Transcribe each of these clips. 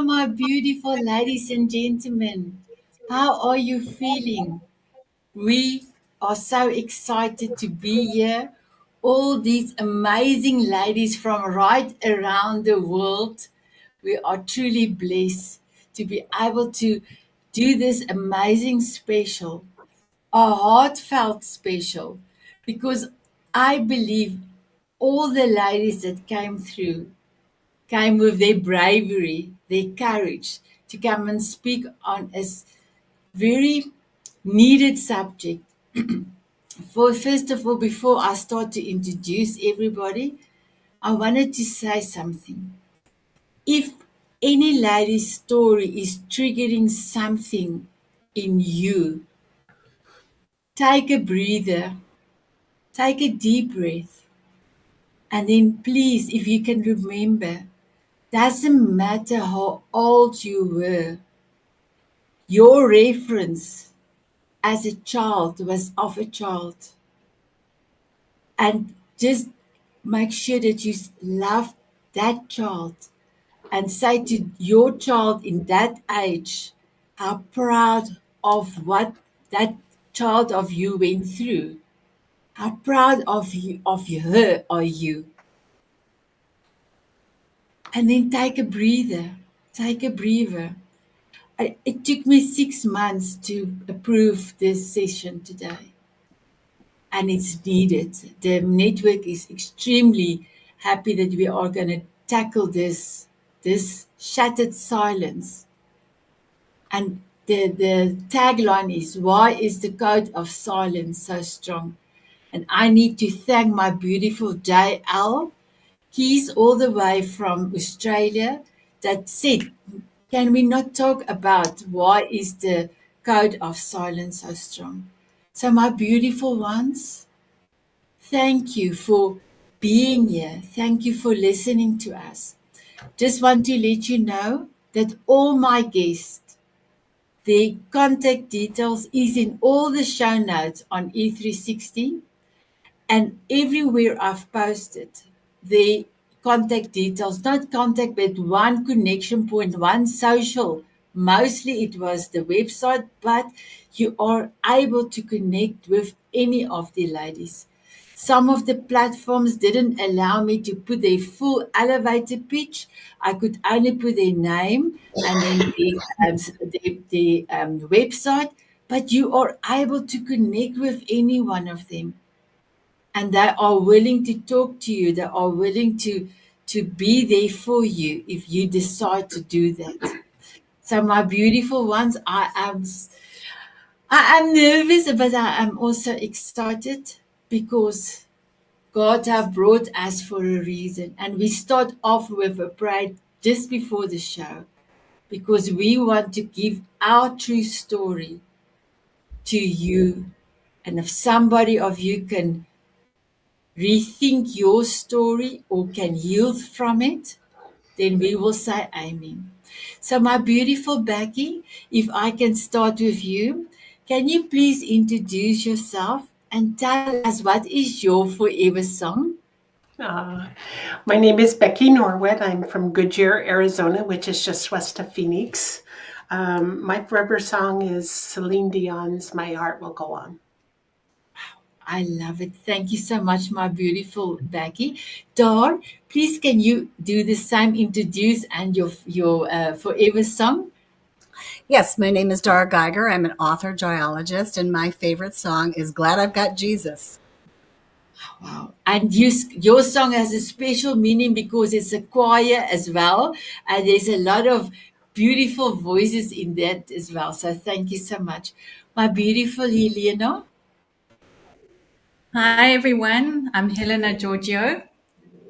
my beautiful ladies and gentlemen. How are you feeling? We are so excited to be here. All these amazing ladies from right around the world. We are truly blessed to be able to do this amazing special, a heartfelt special, because I believe all the ladies that came through came with their bravery, their courage to come and speak on a very needed subject. First of all, before I start to introduce everybody, I wanted to say something. If any lady's story is triggering something in you, take a breather, take a deep breath, and then please, if you can remember, doesn't matter how old you were, your reference as a child was of a child. And just make sure that you love that child and say to your child in that age how proud of what that child of you went through. How proud of her are you? And then take a breather. Take a breather. It took me 6 months to approve this session today, and it's needed. The network is extremely happy that we are going to tackle this shattered silence. And the tagline is, why is the code of silence so strong? And I need to thank my beautiful JL. He's all the way from Australia that said, can we not talk about why is the code of silence so strong? So my beautiful ones, thank you for being here. Thank you for listening to us. Just want to let you know that all my guests, their contact details is in all the show notes on E360, and everywhere I've posted the contact details, not contact, but one connection point, one social. Mostly it was the website, but you are able to connect with any of the ladies. Some of the platforms didn't allow me to put their full elevator pitch. I could only put their name and then the website, but you are able to connect with any one of them, and they are willing to talk to you. They are willing to be there for you if you decide to do that. So my beautiful ones, I am nervous, but I am also excited because God have brought us for a reason. And we start off with a prayer just before the show because we want to give our true story to you. And if somebody of you can rethink your story or can heal from it, then we will say amen. So my beautiful Becky, if I can start with you, can you please introduce yourself and tell us what is your forever song? Uh, my name is Becky Norwood. I'm from Goodyear, Arizona, which is just west of Phoenix. My forever song is Celine Dion's My Heart Will Go On. I love it. Thank you so much, my beautiful Becky. Dar, please can you do the same, introduce and your forever song? Yes, my name is Dara Geiger. I'm an author geologist, and my favorite song is Glad I've Got Jesus. Wow. And your song has a special meaning because it's a choir as well. And there's a lot of beautiful voices in that as well. So thank you so much. My beautiful Helena. Hi everyone, I'm Helena Giorgio,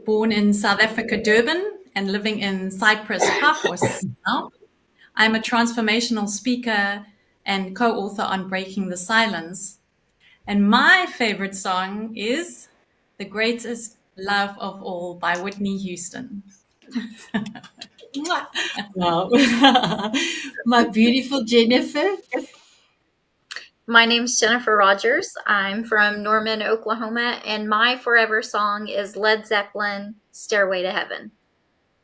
born in South Africa, Durban, and living in Cyprus, Paphos now. I'm a transformational speaker and co-author on Breaking the Silence. And my favorite song is The Greatest Love of All by Whitney Houston. Wow. My beautiful Jennifer. My name's Jennifer Rogers. I'm from Norman, Oklahoma, and my forever song is Led Zeppelin, Stairway to Heaven.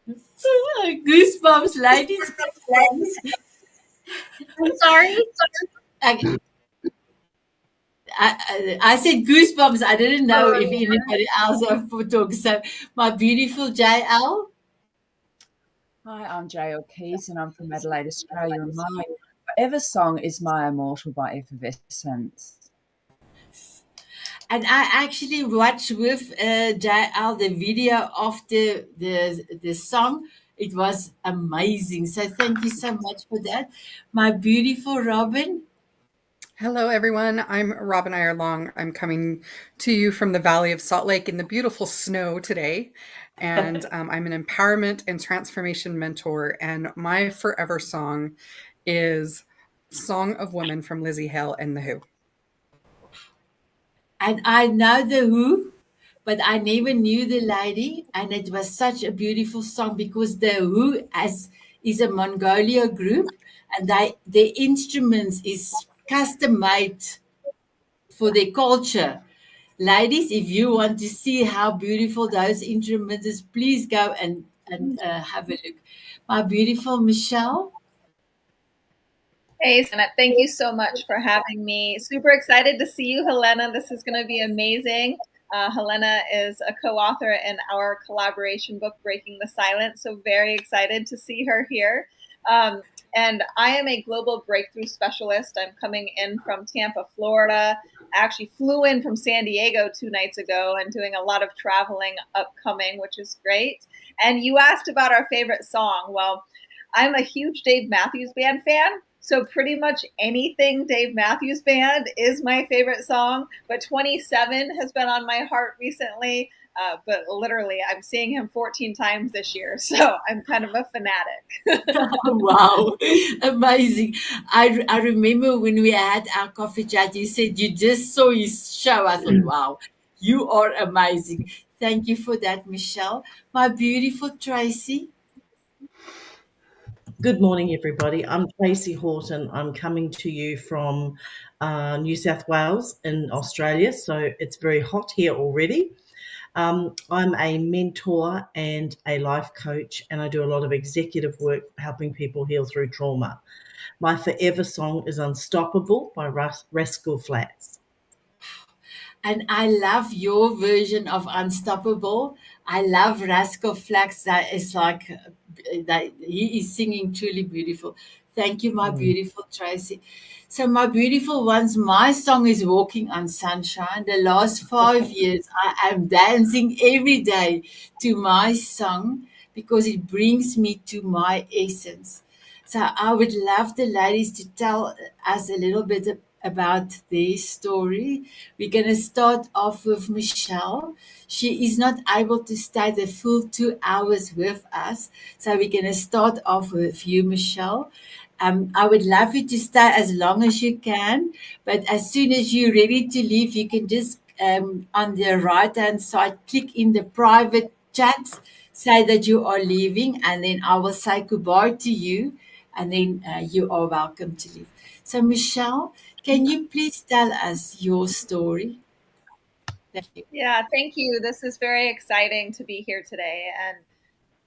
Goosebumps, ladies, goosebumps. I'm sorry. I, I said goosebumps. I didn't know if anybody else have to talk. So, my beautiful JL. Hi, I'm JL Keys and I'm from Adelaide, Australia. And my forever song is My Immortal by Effervescence. And I actually watched with JL the video of the song. It was amazing. So thank you so much for that. My beautiful Robin. Hello, everyone. I'm Robin Irelong. I'm coming to you from the Valley of Salt Lake in the beautiful snow today. And I'm an empowerment and transformation mentor. And my forever song is Song of Woman from Lizzie Hale and The Who. And I know the Who, but I never knew the lady. And it was such a beautiful song because the Who is a Mongolia group, and their instruments is custom made for their culture. Ladies, if you want to see how beautiful those instruments is, please go and have a look. My beautiful Michelle. Hey, Senna, thank you so much for having me. Super excited to see you, Helena. This is going to be amazing. Helena is a co-author in our collaboration book, Breaking the Silence. So very excited to see her here. And I am a global breakthrough specialist. I'm coming in from Tampa, Florida. I actually flew in from San Diego 2 nights ago and doing a lot of traveling upcoming, which is great. And you asked about our favorite song. Well, I'm a huge Dave Matthews Band fan. So pretty much anything Dave Matthews Band is my favorite song. But 27 has been on my heart recently. But literally, I'm seeing him 14 times this year. So I'm kind of a fanatic. Wow, amazing. I remember when we had our coffee chat, you said you just saw his show. I thought, wow, you are amazing. Thank you for that, Michelle. My beautiful Tracy. Good morning, everybody. I'm Tracy Horton. I'm coming to you from New South Wales in Australia, so it's very hot here already. I'm a mentor and a life coach, and I do a lot of executive work helping people heal through trauma. My forever song is Unstoppable by Rascal Flatts. And I love your version of Unstoppable. I love Rascal Flax. That is like that he is singing truly beautiful. Thank you, my beautiful Tracy. So my beautiful ones, my song is Walking on Sunshine. The last 5 years, I am dancing every day to my song because it brings me to my essence. So I would love the ladies to tell us a little bit about their story. We're going to start off with Michelle. She is not able to stay the full 2 hours with us. So we're going to start off with you, Michelle. I would love you to stay as long as you can, but as soon as you're ready to leave, you can just on the right hand side click in the private chats, say that you are leaving, and then I will say goodbye to you, and then you are welcome to leave. So, Michelle, can you please tell us your story? Thank you. Yeah, thank you. This is very exciting to be here today. And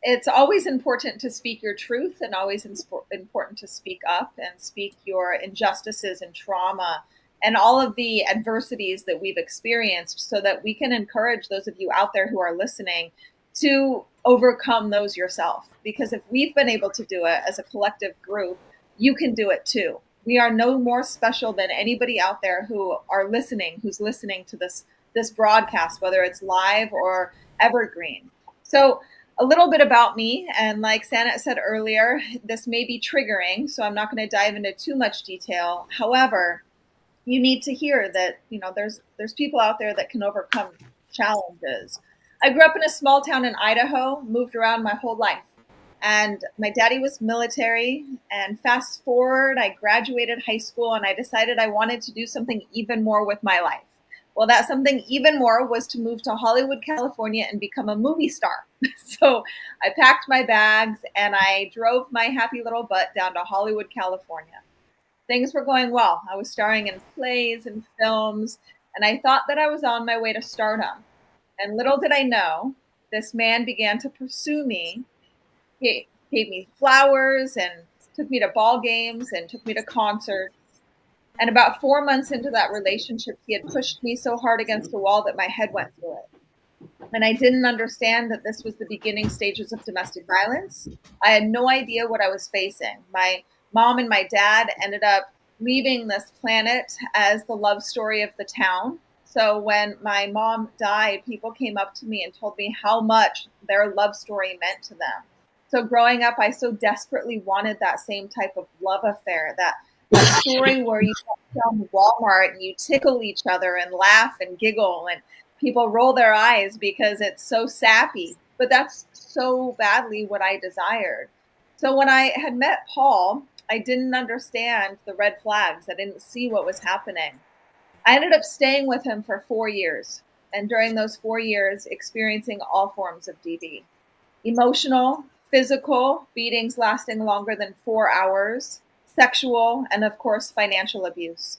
it's always important to speak your truth and always important to speak up and speak your injustices and trauma and all of the adversities that we've experienced so that we can encourage those of you out there who are listening to overcome those yourself. Because if we've been able to do it as a collective group, you can do it too. We are no more special than anybody out there who's listening to this broadcast, whether it's live or evergreen. So a little bit about me, and like Sana said earlier, this may be triggering, so I'm not going to dive into too much detail. However, you need to hear that there's people out there that can overcome challenges. I grew up in a small town in Idaho, moved around my whole life, and my daddy was military. And fast forward, I graduated high school, and I decided I wanted to do something even more with my life. Well, that something even more was to move to Hollywood, California and become a movie star. So I packed my bags and I drove my happy little butt down to Hollywood, California. Things were going well. I was starring in plays and films, and I thought that I was on my way to stardom. And little did I know, this man began to pursue me He gave me flowers and took me to ball games and took me to concerts. And about 4 months into that relationship, he had pushed me so hard against the wall that my head went through it. And I didn't understand that this was the beginning stages of domestic violence. I had no idea what I was facing. My mom and my dad ended up leaving this planet as the love story of the town. So when my mom died, people came up to me and told me how much their love story meant to them. So growing up, I so desperately wanted that same type of love affair, that story where you walk down Walmart and you tickle each other and laugh and giggle and people roll their eyes because it's so sappy, but that's so badly what I desired. So when I had met Paul, I didn't understand the red flags. I didn't see what was happening. I ended up staying with him for 4 years, and during those 4 years, experiencing all forms of DV. Emotional, physical, beatings lasting longer than 4 hours, sexual, and of course, financial abuse.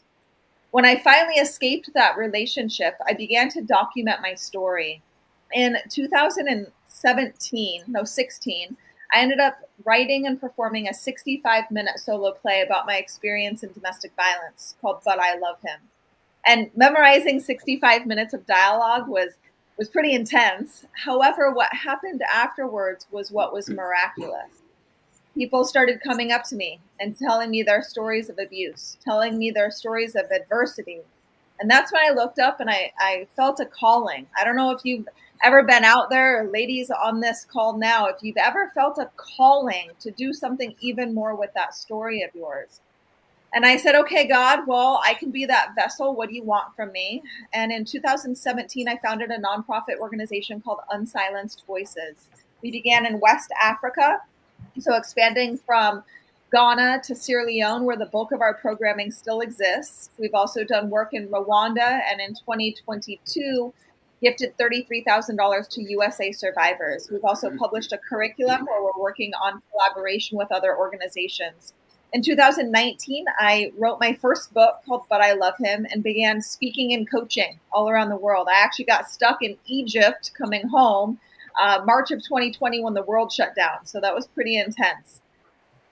When I finally escaped that relationship, I began to document my story. In 16, I ended up writing and performing a 65-minute solo play about my experience in domestic violence called But I Love Him. And memorizing 65 minutes of dialogue was pretty intense. However, what happened afterwards was what was miraculous. People started coming up to me and telling me their stories of abuse, telling me their stories of adversity. And that's when I looked up and I felt a calling. I don't know if you've ever been out there, or ladies on this call now, if you've ever felt a calling to do something even more with that story of yours. And I said, okay, God, well, I can be that vessel. What do you want from me? And in 2017, I founded a nonprofit organization called Unsilenced Voices. We began in West Africa, so expanding from Ghana to Sierra Leone, where the bulk of our programming still exists. We've also done work in Rwanda, and in 2022, gifted $33,000 to USA survivors. We've also published a curriculum where we're working on collaboration with other organizations. In 2019, I wrote my first book called But I Love Him and began speaking and coaching all around the world. I actually got stuck in Egypt coming home March of 2020 when the world shut down. So that was pretty intense.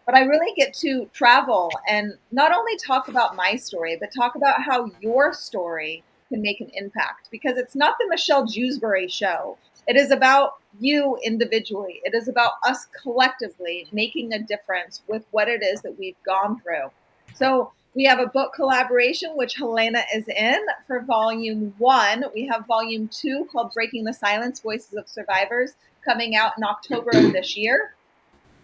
But I really get to travel and not only talk about my story, but talk about how your story can make an impact, because it's not the Michelle Jewsbury show. It is about you individually. It is about us collectively making a difference with what it is that we've gone through. So we have a book collaboration, which Helena is in for volume 1. We have volume 2 called Breaking the Silence, Voices of Survivors, coming out in October of this year.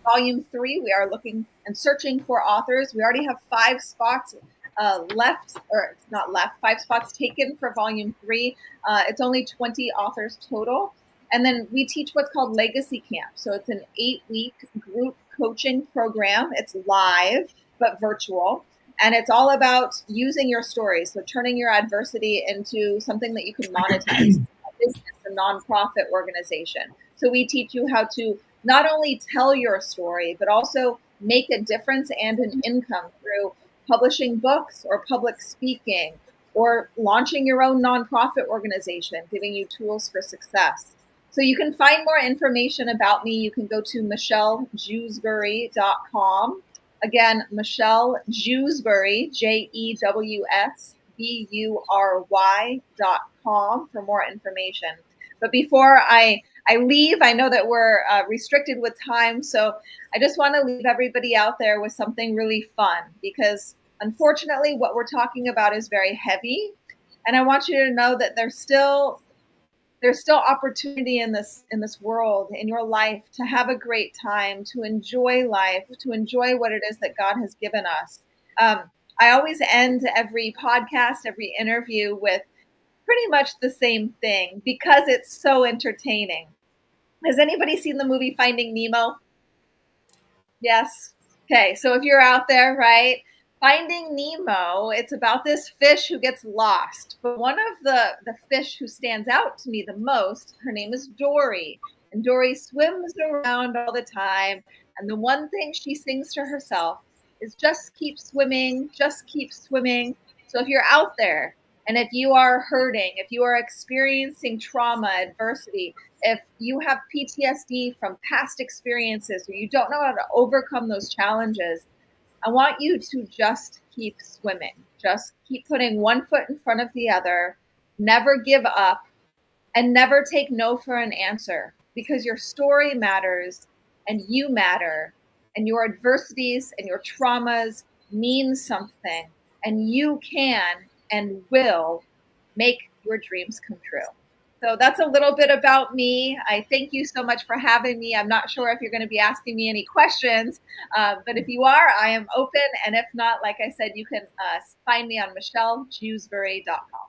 Volume 3, we are looking and searching for authors. We already have 5 spots left, or it's not left, 5 spots taken for volume 3. It's only 20 authors total. And then we teach what's called Legacy Camp. So it's an 8-week group coaching program. It's live, but virtual. And it's all about using your story. So turning your adversity into something that you can monetize, a business, a nonprofit organization. So we teach you how to not only tell your story, but also make a difference and an income through publishing books or public speaking or launching your own nonprofit organization, giving you tools for success. So you can find more information about me. You can go to michellejewsbury.com. Again, Michelle Jewsbury, JEWSBURY.com for more information. But before I leave, I know that we're restricted with time, so I just want to leave everybody out there with something really fun, because unfortunately what we're talking about is very heavy, and I want you to know that there's still opportunity in this world, in your life, to have a great time, to enjoy life, to enjoy what it is that God has given us. I always end every podcast, every interview with pretty much the same thing because it's so entertaining. Has anybody seen the movie Finding Nemo? Yes. Okay, so if you're out there, right? Finding Nemo, it's about this fish who gets lost. But one of the fish who stands out to me the most, her name is Dory. And Dory swims around all the time. And the one thing she sings to herself is just keep swimming, just keep swimming. So if you're out there And if you are hurting, if you are experiencing trauma, adversity, if you have PTSD from past experiences, or you don't know how to overcome those challenges, I want you to just keep swimming. Just keep putting one foot in front of the other. Never give up, and never take no for an answer, because your story matters and you matter, and your adversities and your traumas mean something, and you can and will make your dreams come true. So that's a little bit about me. I thank you so much for having me. I'm not sure if you're going to be asking me any questions, but if you are, I am open. And if not, like I said, you can find me on michellejewsbury.com.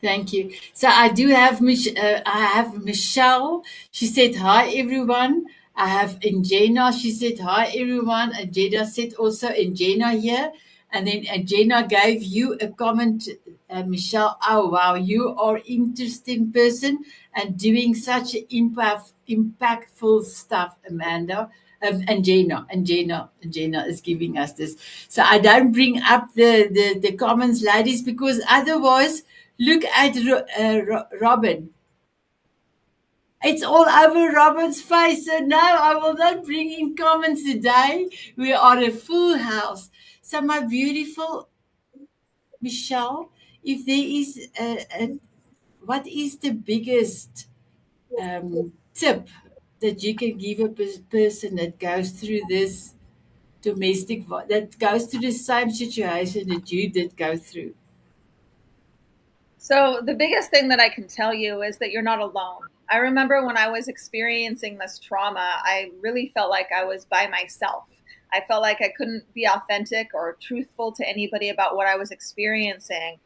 Thank you. So I do have I have Michelle. She said hi everyone. I have Njena. She said hi everyone. And Jada said also Njena here. And then Njena gave you a comment, Michelle. Oh wow, you are interesting person and doing such impactful stuff, Amanda. And Jana is giving us this. So I don't bring up the comments, ladies, because otherwise, look at Robin. It's all over Robin's face. So no, I will not bring in comments today. We are a full house. So my beautiful Michelle, if there is what is the biggest tip that you can give a person that goes through this that goes through the same situation that you did go through? So the biggest thing that I can tell you is that you're not alone. I remember when I was experiencing this trauma, I really felt like I was by myself. I felt like I couldn't be authentic or truthful to anybody about what I was experiencing.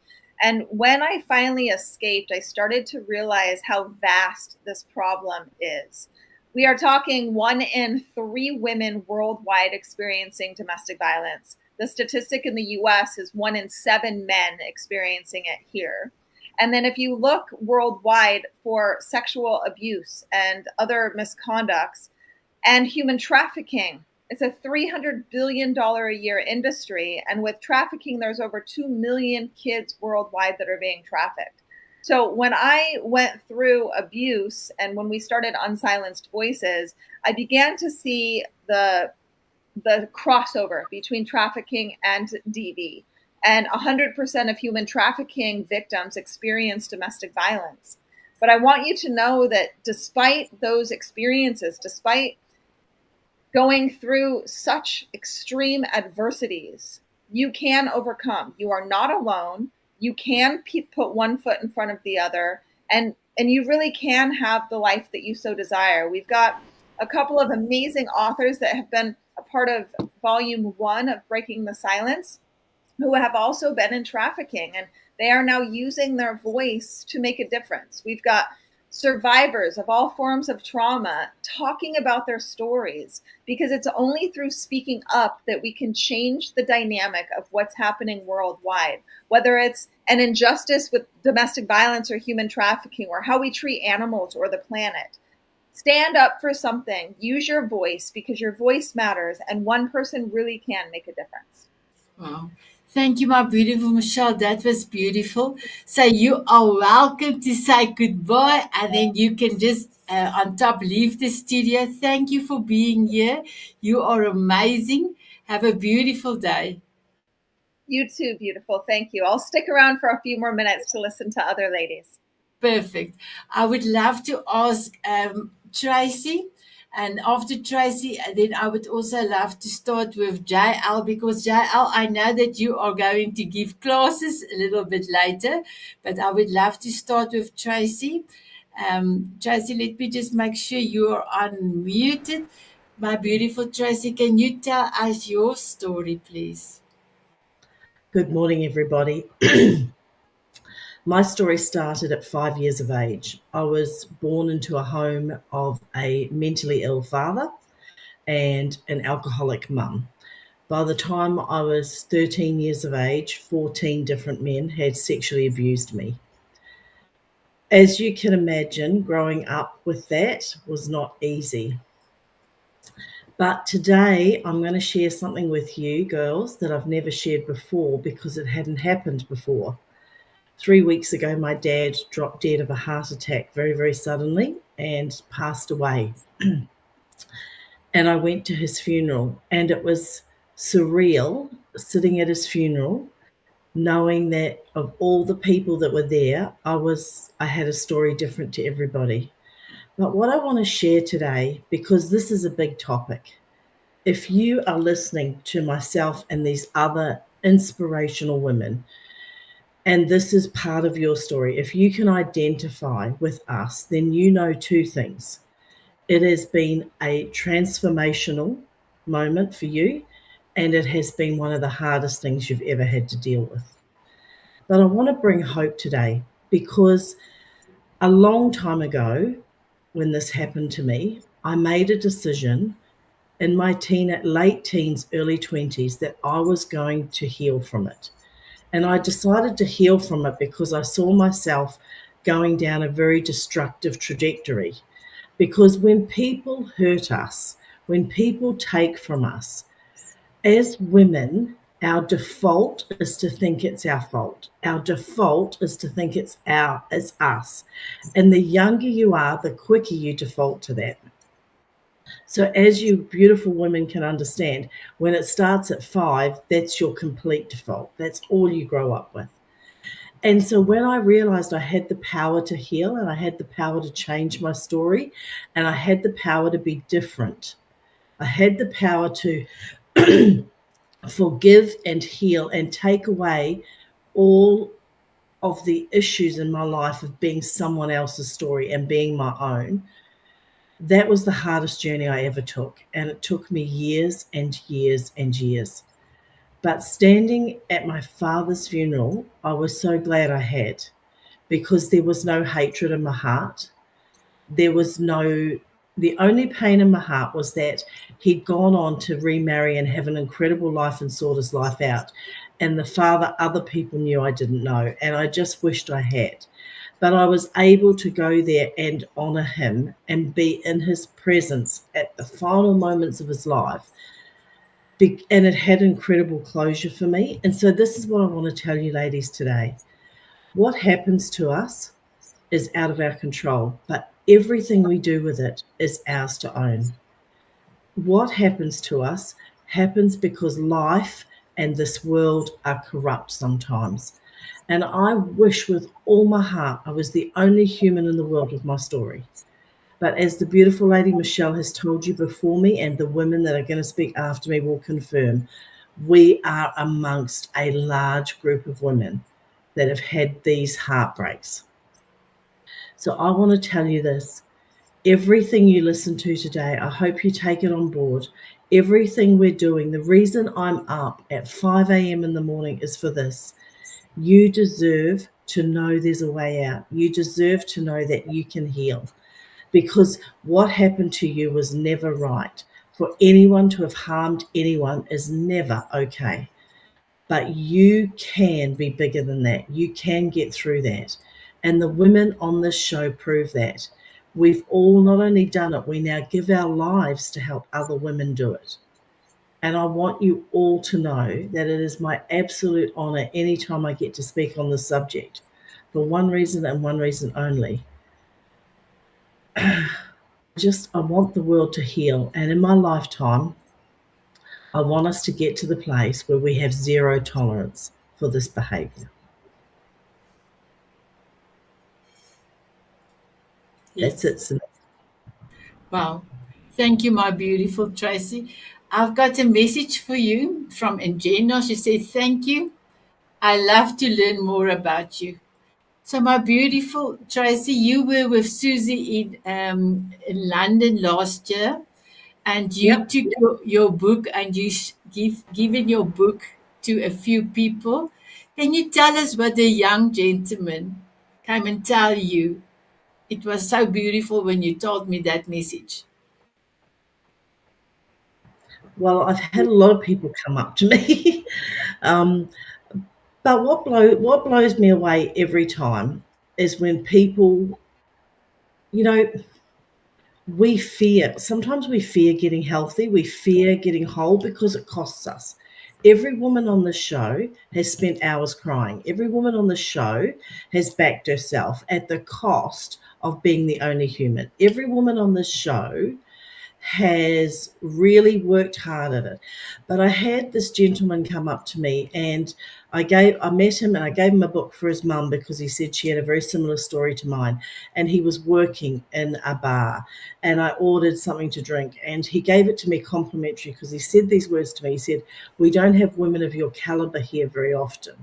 And when I finally escaped, I started to realize how vast this problem is. We are talking 1 in 3 women worldwide experiencing domestic violence. The statistic in the US is 1 in 7 men experiencing it here. And then if you look worldwide for sexual abuse and other misconducts and human trafficking, it's a $300 billion a year industry. And with trafficking, there's over 2 million kids worldwide that are being trafficked. So when I went through abuse and when we started Unsilenced Voices, I began to see the crossover between trafficking and DV. And 100% of human trafficking victims experience domestic violence. But I want you to know that despite those experiences, despite going through such extreme adversities, you can overcome. You are not alone. You can put one foot in front of the other, and you really can have the life that you so desire. We've got a couple of amazing authors that have been a part of volume 1 of Breaking the Silence, who have also been in trafficking, and they are now using their voice to make a difference. We've got survivors of all forms of trauma talking about their stories, because it's only through speaking up that we can change the dynamic of what's happening worldwide, whether it's an injustice with domestic violence or human trafficking, or how we treat animals or the planet. Stand up for something, use your voice, because your voice matters, and one person really can make a difference. Wow. Thank you, my beautiful Michelle. That was beautiful. So you are welcome to say goodbye, and then you can just on top leave the studio. Thank you for being here. You are amazing. Have a beautiful day. You too, beautiful. Thank you. I'll stick around for a few more minutes to listen to other ladies. Perfect. I would love to ask Tracy. And after Tracy, then I would also love to start with JL, because JL, I know that you are going to give classes a little bit later, but I would love to start with Tracy. Tracy, let me just make sure you are unmuted. My beautiful Tracy, can you tell us your story, please? Good morning, everybody. My story started at 5 years of age. I was born into a home of a mentally ill father and an alcoholic mum. By the time I was 13 years of age, 14 different men had sexually abused me. As you can imagine, growing up with that was not easy. But today I'm going to share something with you girls that I've never shared before, because it hadn't happened before. 3 weeks ago, my dad dropped dead of a heart attack very, very suddenly and passed away. And I went to his funeral, and it was surreal sitting at his funeral, knowing that of all the people that were there, I had a story different to everybody. But what I want to share today, because this is a big topic, if you are listening to myself and these other inspirational women, and this is part of your story, if you can identify with us, then you know two things. It has been a transformational moment for you, and it has been one of the hardest things you've ever had to deal with. But I want to bring hope today, because a long time ago, when this happened to me, I made a decision in my late teens, early 20s, that I was going to heal from it. And I decided to heal from it because I saw myself going down a very destructive trajectory. Because when people hurt us, when people take from us, as women, our default is to think it's our fault. Our default is to think it's us. And the younger you are, the quicker you default to that. So as you beautiful women can understand, when it starts at 5, that's your complete default. That's all you grow up with. And so when I realized I had the power to heal, and I had the power to change my story, and I had the power to be different, I had the power to forgive and heal and take away all of the issues in my life of being someone else's story and being my own. That was the hardest journey I ever took. And it took me years and years and years. But standing at my father's funeral, I was so glad I had, because there was no hatred in my heart. The only pain in my heart was that he'd gone on to remarry and have an incredible life and sort his life out. And the father, other people knew I didn't know. And I just wished I had. But I was able to go there and honor him and be in his presence at the final moments of his life. And it had incredible closure for me. And so this is what I want to tell you ladies today. What happens to us is out of our control, but everything we do with it is ours to own. What happens to us happens because life and this world are corrupt sometimes. And I wish with all my heart I was the only human in the world with my story. But as the beautiful lady Michelle has told you before me, and the women that are going to speak after me will confirm, we are amongst a large group of women that have had these heartbreaks. So I want to tell you this. Everything you listen to today, I hope you take it on board. Everything we're doing, the reason I'm up at 5 a.m. in the morning is for this. You deserve to know there's a way out. You deserve to know that you can heal, because what happened to you was never right. For anyone to have harmed anyone is never okay. But you can be bigger than that. You can get through that. And the women on this show prove that. We've all not only done it, we now give our lives to help other women do it. And I want you all to know that it is my absolute honor anytime I get to speak on this subject, for one reason and one reason only. I want the world to heal. And in my lifetime, I want us to get to the place where we have zero tolerance for this behavior. Yes. That's it. Wow. Thank you, my beautiful Tracy. I've got a message for you from Engena. She said, thank you. I love to learn more about you. So, my beautiful Tracy, you were with Susie in London last year, and you Yep. took your book and you given your book to a few people. Can you tell us what the young gentleman came and tell you? It was so beautiful when you told me that message. Well, I've had a lot of people come up to me. But what blows me away every time is when people, we fear. Sometimes we fear getting healthy. We fear getting whole because it costs us. Every woman on the show has spent hours crying. Every woman on the show has backed herself at the cost of being the only human. Every woman on the show has really worked hard at it. But I had this gentleman come up to me, and I met him, and I gave him a book for his mum because he said she had a very similar story to mine, and he was working in a bar, and I ordered something to drink, and he gave it to me complimentary because he said these words to me. He said, "We don't have women of your caliber here very often."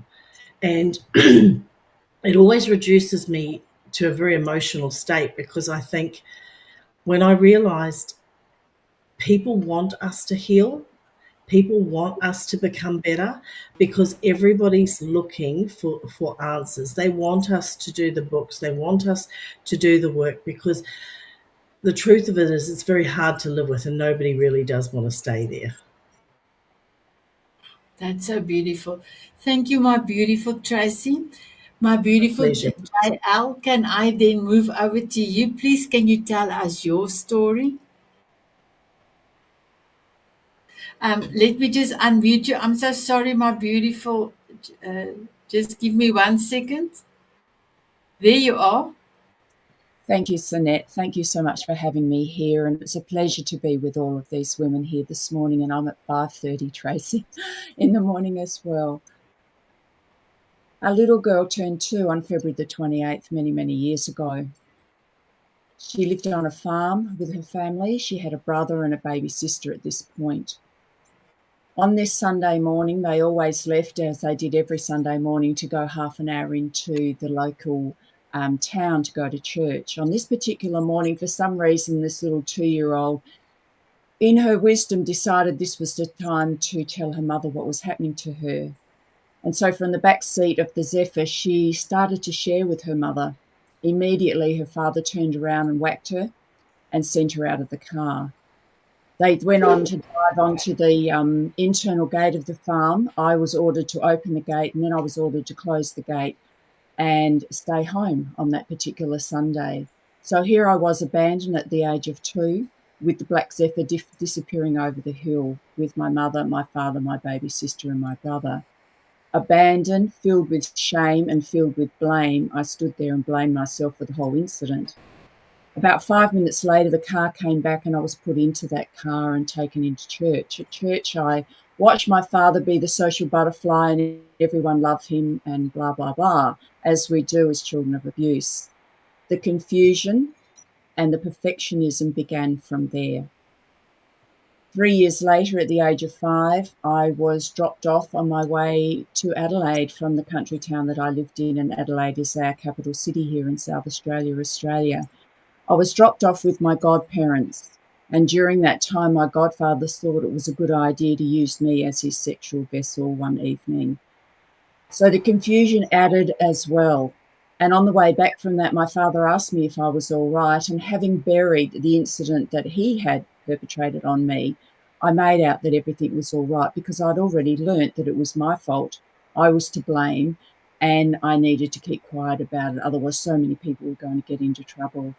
And it always reduces me to a very emotional state, because I think when I realized people want us to heal, people want us to become better, because everybody's looking for answers. They want us to do the books, they want us to do the work, because the truth of it is it's very hard to live with, and nobody really does want to stay there. That's so beautiful. Thank you, my beautiful Tracy. My beautiful Pleasure. JL, can I then move over to you? Please, can you tell us your story? Let me just unmute you. I'm so sorry, my beautiful. Uh, just give me 1 second. There you are. Thank you, Sanette. Thank you so much for having me here, and it's a pleasure to be with all of these women here this morning, and I'm at 5:30, Tracy, in the morning as well. Our little girl turned 2 on February the 28th, many, many years ago. She lived on a farm with her family. She had a brother and a baby sister at this point. On this Sunday morning, they always left, as they did every Sunday morning, to go half an hour into the local town to go to church. On this particular morning, for some reason, this little 2-year-old, in her wisdom, decided this was the time to tell her mother what was happening to her. And so from the back seat of the Zephyr, she started to share with her mother. Immediately, her father turned around and whacked her and sent her out of the car. They went on to drive onto the internal gate of the farm. I was ordered to open the gate, and then I was ordered to close the gate and stay home on that particular Sunday. So here I was, abandoned at the age of 2, with the Black Zephyr disappearing over the hill with my mother, my father, my baby sister, and my brother. Abandoned, filled with shame and filled with blame, I stood there and blamed myself for the whole incident. About 5 minutes later, the car came back, and I was put into that car and taken into church. At church, I watched my father be the social butterfly, and everyone loved him, and blah, blah, blah, as we do as children of abuse. The confusion and the perfectionism began from there. 3 years later, at the age of 5, I was dropped off on my way to Adelaide from the country town that I lived in, and Adelaide is our capital city here in South Australia, Australia. I was dropped off with my godparents, and during that time, my godfathers thought it was a good idea to use me as his sexual vessel one evening. So the confusion added as well. And on the way back from that, my father asked me if I was all right, and having buried the incident that he had perpetrated on me, I made out that everything was all right, because I'd already learnt that it was my fault. I was to blame, and I needed to keep quiet about it. Otherwise, so many people were going to get into trouble.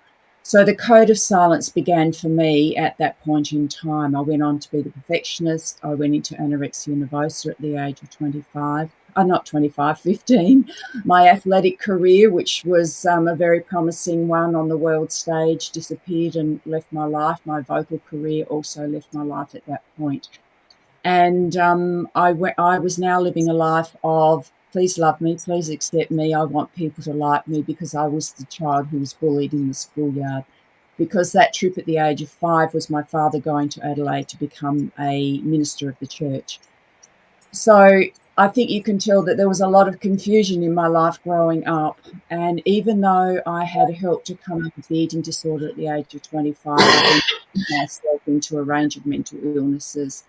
So the code of silence began for me at that point in time. I went on to be the perfectionist. I went into anorexia nervosa at the age of 25. Not 25, 15. My athletic career, which was a very promising one on the world stage, disappeared and left my life. My vocal career also left my life at that point. And I was now living a life of, please love me, please accept me, I want people to like me, because I was the child who was bullied in the schoolyard. Because that trip at the age of 5 was my father going to Adelaide to become a minister of the church. So I think you can tell that there was a lot of confusion in my life growing up. And even though I had help to come up with the eating disorder at the age of 25, I then myself into a range of mental illnesses,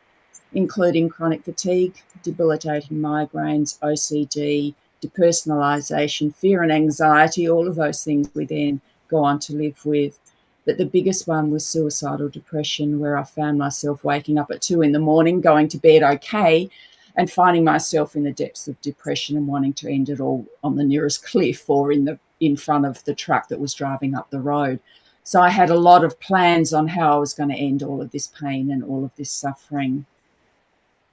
including chronic fatigue, debilitating migraines, OCD, depersonalisation, fear and anxiety, all of those things we then go on to live with. But the biggest one was suicidal depression, where I found myself waking up at 2 a.m, going to bed okay, and finding myself in the depths of depression and wanting to end it all on the nearest cliff or in front of the truck that was driving up the road. So I had a lot of plans on how I was going to end all of this pain and all of this suffering.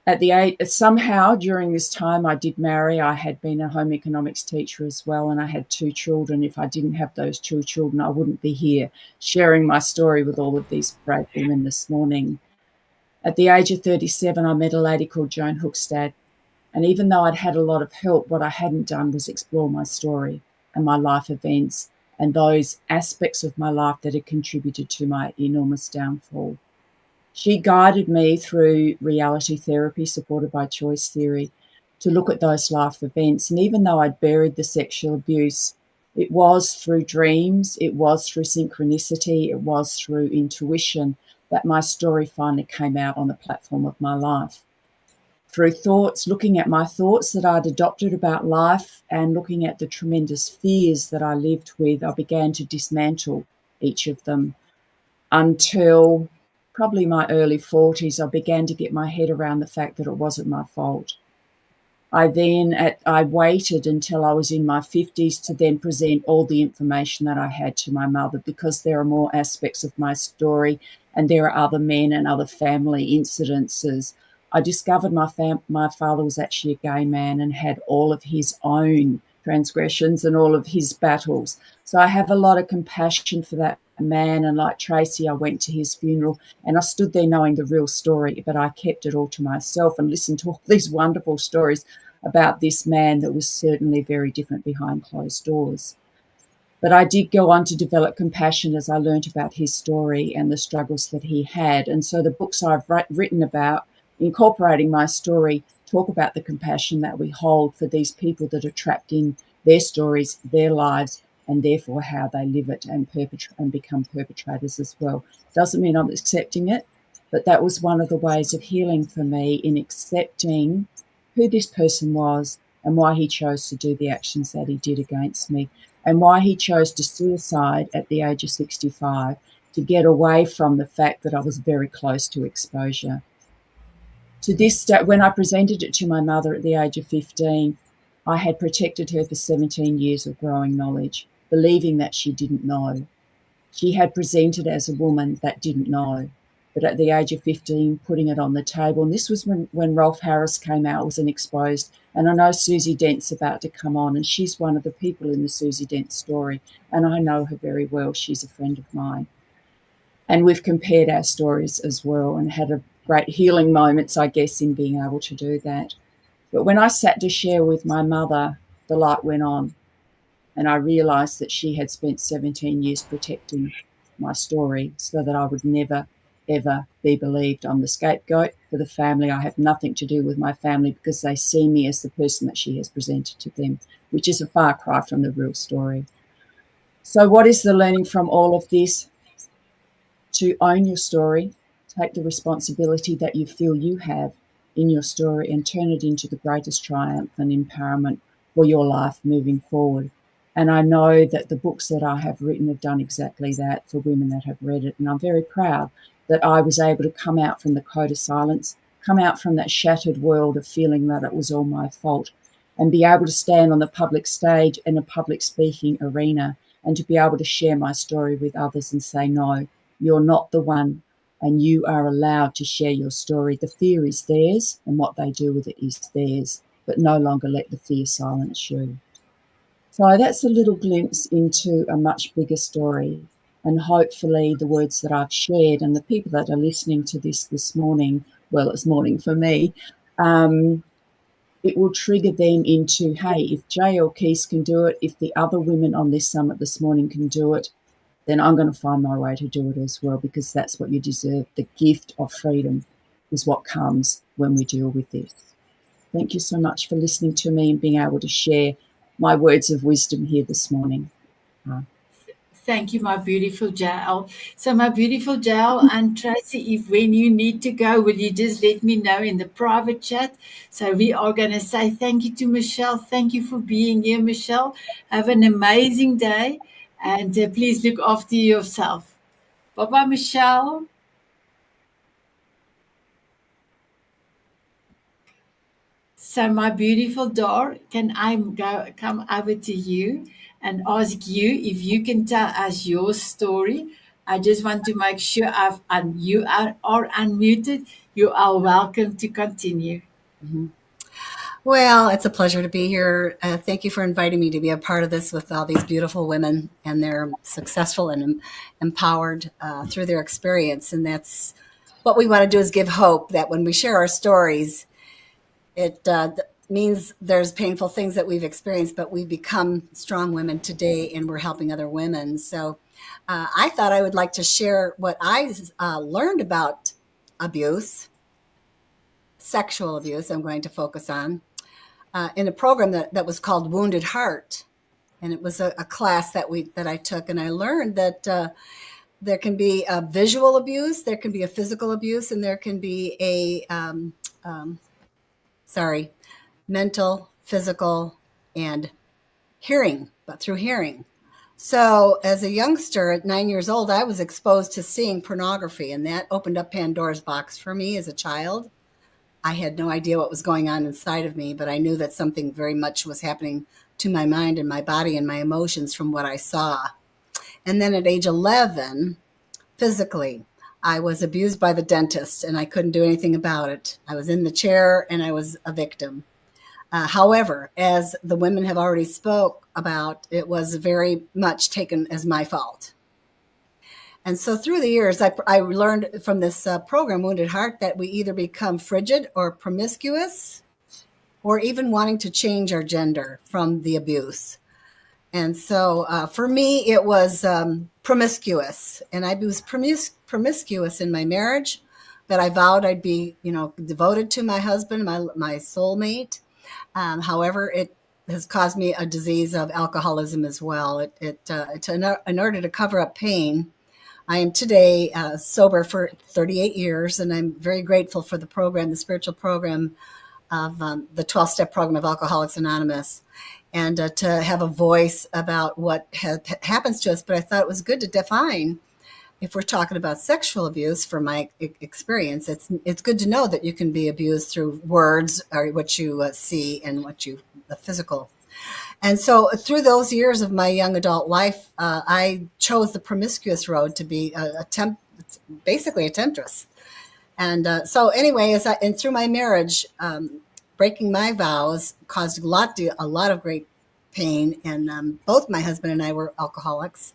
At the age, somehow during this time I did marry. I had been a home economics teacher as well, and I had 2 children. If I didn't have those 2 children, I wouldn't be here sharing my story with all of these brave women this morning. At the age of 37, I met a lady called Joan Hookstad, and even though I'd had a lot of help, what I hadn't done was explore my story and my life events and those aspects of my life that had contributed to my enormous downfall. She guided me through reality therapy, supported by choice theory, to look at those life events. And even though I'd buried the sexual abuse, it was through dreams, it was through synchronicity, it was through intuition that my story finally came out on the platform of my life. Through thoughts, looking at my thoughts that I'd adopted about life and looking at the tremendous fears that I lived with, I began to dismantle each of them until probably my early 40s. I began to get my head around the fact that it wasn't my fault. I waited until I was in my 50s to then present all the information that I had to my mother, because there are more aspects of my story and there are other men and other family incidences. I discovered my father was actually a gay man and had all of his own transgressions and all of his battles. So I have a lot of compassion for that man. And like Tracy, I went to his funeral and I stood there knowing the real story, but I kept it all to myself and listened to all these wonderful stories about this man that was certainly very different behind closed doors. But I did go on to develop compassion as I learned about his story and the struggles that he had. And so the books I've written about, incorporating my story, talk about the compassion that we hold for these people that are trapped in their stories, their lives, and therefore how they live it and become perpetrators as well. Doesn't mean I'm accepting it, but that was one of the ways of healing for me, in accepting who this person was and why he chose to do the actions that he did against me, and why he chose to suicide at the age of 65 to get away from the fact that I was very close to exposure. To this day, when I presented it to my mother at the age of 15, I had protected her for 17 years of growing knowledge, believing that she didn't know. She had presented as a woman that didn't know. But at the age of 15, putting it on the table, and this was when Rolf Harris came out, was an exposed. And I know Susie Dent's about to come on, and she's one of the people in the Susie Dent story, and I know her very well. She's a friend of mine. And we've compared our stories as well and had a great healing moments, I guess, in being able to do that. But when I sat to share with my mother, the light went on, and I realised that she had spent 17 years protecting my story so that I would never, ever be believed. I'm the scapegoat for the family. I have nothing to do with my family because they see me as the person that she has presented to them, which is a far cry from the real story. So what is the learning from all of this? To own your story, take the responsibility that you feel you have in your story and turn it into the greatest triumph and empowerment for your life moving forward. And I know that the books that I have written have done exactly that for women that have read it. And I'm very proud that I was able to come out from the code of silence, come out from that shattered world of feeling that it was all my fault, and be able to stand on the public stage in a public speaking arena and to be able to share my story with others and say, no, you're not the one, and you are allowed to share your story. The fear is theirs, and what they do with it is theirs, but no longer let the fear silence you. So that's a little glimpse into a much bigger story, and hopefully the words that I've shared and the people that are listening to this morning, well, it's morning for me, it will trigger them into, hey, if J.L. Keys can do it, if the other women on this summit this morning can do it, then I'm going to find my way to do it as well, because that's what you deserve. The gift of freedom is what comes when we deal with this. Thank you so much for listening to me and being able to share my words of wisdom here this morning. Thank you, my beautiful Jael. So, my beautiful Jael and Tracy, if when you need to go, will you just let me know in the private chat? So, we are going to say thank you to Michelle. Thank you for being here, Michelle. Have an amazing day, and please look after yourself. Bye-bye, Michelle. So, my beautiful Dor, can I come over to you and ask you if you can tell us your story? I just want to make sure you are unmuted. You are welcome to continue. Mhm. Well, it's a pleasure to be here. Thank you for inviting me to be a part of this with all these beautiful women, and they're successful and empowered through their experience. And that's what we want to do, is give hope that when we share our stories, it means there's painful things that we've experienced, but we've become strong women today, and we're helping other women. So I thought I would like to share what I learned about abuse, sexual abuse, I'm going to focus on, in a program that was called Wounded Heart. And it was a class that I took, and I learned that there can be a visual abuse, there can be a physical abuse, and there can be a mental, physical, and hearing, but through hearing. So as a youngster at 9 years old, I was exposed to seeing pornography, and that opened up Pandora's box for me as a child. I had no idea what was going on inside of me, but I knew that something very much was happening to my mind and my body and my emotions from what I saw. And then at age 11, physically, I was abused by the dentist, and I couldn't do anything about it. I was in the chair, and I was a victim. However, as the women have already spoke about, it was very much taken as my fault. And so through the years, I learned from this program, Wounded Heart, that we either become frigid or promiscuous, or even wanting to change our gender from the abuse. And so for me, it was promiscuous. And I was promiscuous in my marriage, that I vowed I'd be, devoted to my husband, my soulmate. However, it has caused me a disease of alcoholism as well. In order to cover up pain, I am today sober for 38 years, and I'm very grateful for the program, the spiritual program of the 12-step program of Alcoholics Anonymous, and to have a voice about what happens to us. But I thought it was good to define, if we're talking about sexual abuse, from my experience, it's good to know that you can be abused through words, or what you see, and the physical. And so through those years of my young adult life, I chose the promiscuous road to be basically a temptress. And so anyway, and through my marriage, breaking my vows caused a lot of great pain. And both my husband and I were alcoholics.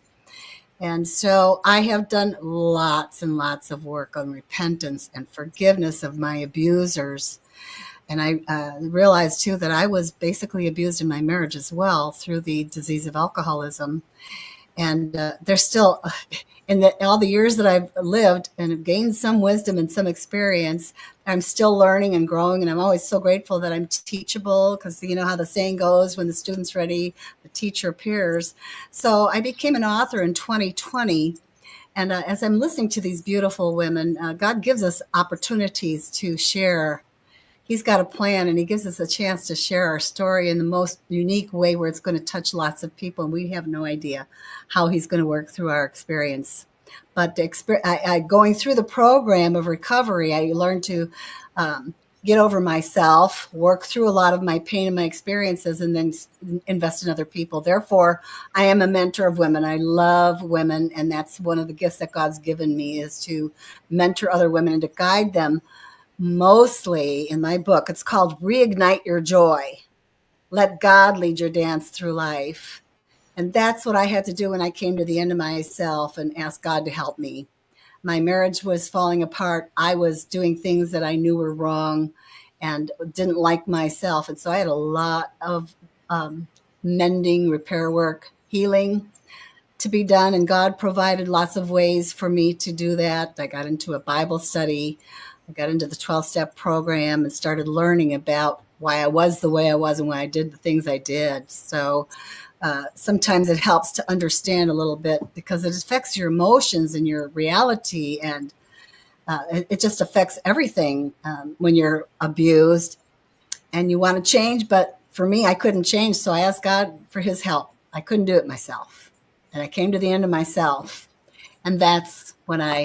And so I have done lots and lots of work on repentance and forgiveness of my abusers. And I realized, too, that I was basically abused in my marriage as well through the disease of alcoholism. And there's still, in all the years that I've lived and have gained some wisdom and some experience, I'm still learning and growing. And I'm always so grateful that I'm teachable, because you know how the saying goes, when the student's ready, the teacher appears. So I became an author in 2020. And as I'm listening to these beautiful women, God gives us opportunities to share. He's got a plan, and he gives us a chance to share our story in the most unique way, where it's going to touch lots of people, and we have no idea how he's going to work through our experience. But going through the program of recovery, I learned to get over myself, work through a lot of my pain and my experiences, and then invest in other people. Therefore, I am a mentor of women. I love women, and that's one of the gifts that God's given me, is to mentor other women and to guide them. Mostly in my book, it's called Reignite Your Joy. Let God lead your dance through life. And that's what I had to do when I came to the end of myself and asked God to help me. My marriage was falling apart. I was doing things that I knew were wrong and didn't like myself. And so I had a lot of mending, repair work, healing to be done. And God provided lots of ways for me to do that. I got into a Bible study. I got into the 12-step program and started learning about why I was the way I was and why I did the things I did. So sometimes it helps to understand a little bit, because it affects your emotions and your reality, and it just affects everything when you're abused and you want to change. But for me, I couldn't change, so I asked God for his help. I couldn't do it myself. And I came to the end of myself. And that's when I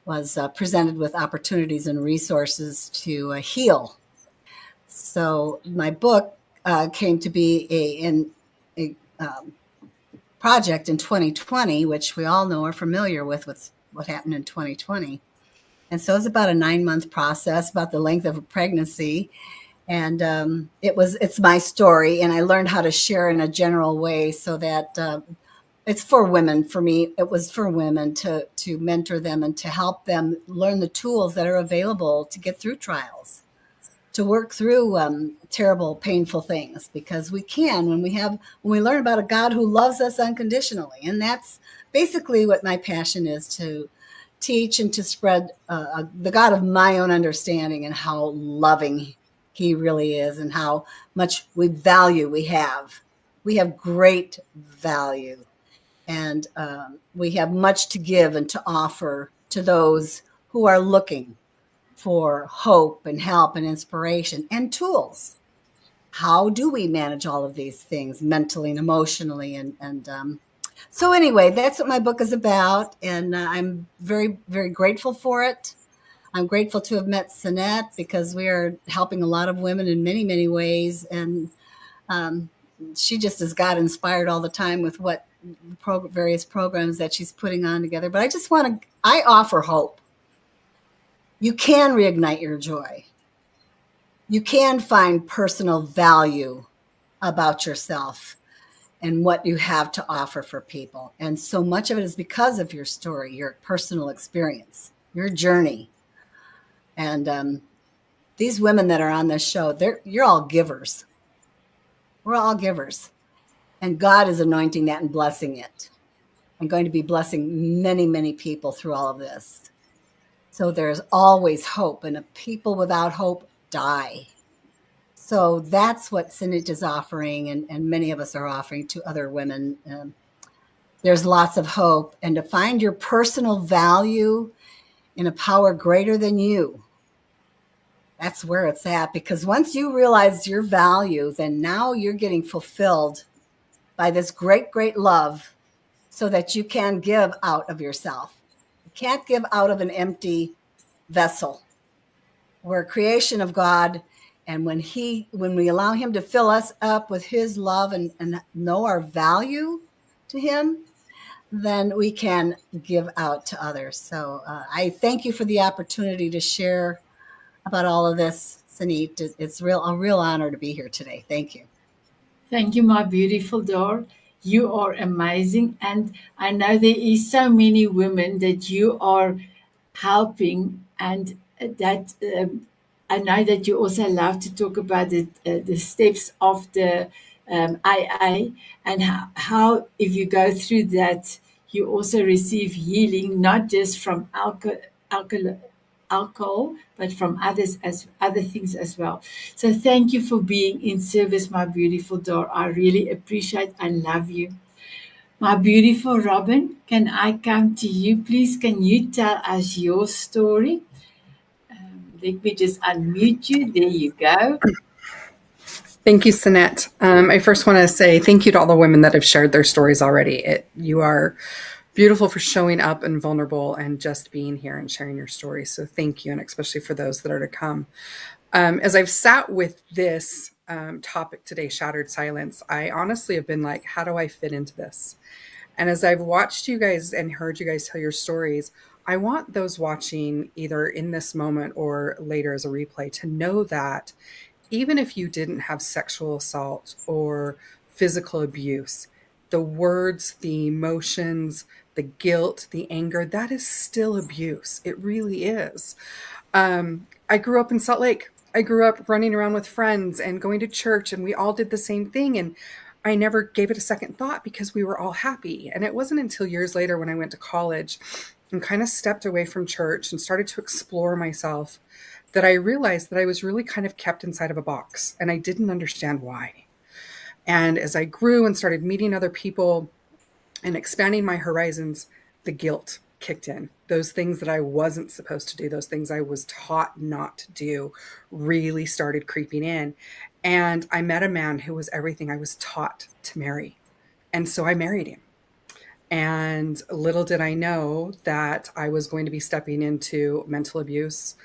was presented with opportunities and resources to heal. So my book came to be a project in 2020, which we all know are familiar with what happened in 2020. And so it's about a 9-month process, about the length of a pregnancy. And it's my story, and I learned how to share in a general way so that it's for women. For me, it was for women to mentor them and to help them learn the tools that are available to get through trials, to work through terrible, painful things, because we can when we learn about a God who loves us unconditionally. And that's basically what my passion is, to teach and to spread the God of my own understanding and how loving he really is, and how much we have. We have great value, and we have much to give and to offer to those who are looking for hope and help and inspiration and tools. How do we manage all of these things mentally and emotionally? So anyway, that's what my book is about, and I'm very, very grateful for it. I'm grateful to have met Sinette, because we are helping a lot of women in many, many ways. And she just has got inspired all the time with what various programs that she's putting on together. But I offer hope. You can reignite your joy. You can find personal value about yourself and what you have to offer for people. And so much of it is because of your story, your personal experience, your journey. And these women that are on this show, you're all givers. We're all givers. And God is anointing that and blessing it. I'm going to be blessing many, many people through all of this. So there's always hope, and people without hope die. So that's what Sinette is offering, and many of us are offering to other women. There's lots of hope, and to find your personal value in a power greater than you. That's where it's at, because once you realize your value, then now you're getting fulfilled by this great, great love, so that you can give out of yourself. You can't give out of an empty vessel. We're a creation of God, and when we allow him to fill us up with his love and know our value to him, then we can give out to others. So I thank you for the opportunity to share about all of this, Sinette. It's a real honor to be here today. Thank you. Thank you, my beautiful Dor. You are amazing. And I know there is so many women that you are helping, and that I know that you also love to talk about the steps of the AA, and how if you go through that, you also receive healing, not just from alcohol, but from other things as well. So thank you for being in service, my beautiful Dor. I really appreciate. I love you. My beautiful Robin, can I come to you? Please, can you tell us your story? Let me just unmute you. There you go. Thank you, Sinette. I first want to say thank you to all the women that have shared their stories already. You are beautiful for showing up and vulnerable and just being here and sharing your story. So thank you, and especially for those that are to come. As I've sat with this topic today, Shattered Silence, I honestly have been like, how do I fit into this? And as I've watched you guys and heard you guys tell your stories, I want those watching either in this moment or later as a replay to know that even if you didn't have sexual assault or physical abuse, the words, the emotions, the guilt, the anger, that is still abuse. It really is. I grew up in Salt Lake. I grew up running around with friends and going to church, and we all did the same thing. And I never gave it a second thought because we were all happy. And it wasn't until years later when I went to college and kind of stepped away from church and started to explore myself that I realized that I was really kind of kept inside of a box, and I didn't understand why. And as I grew and started meeting other people and expanding my horizons, the guilt kicked in. Those things that I wasn't supposed to do, those things I was taught not to do, really started creeping in. And I met a man who was everything I was taught to marry. And so I married him. And little did I know that I was going to be stepping into mental abuse,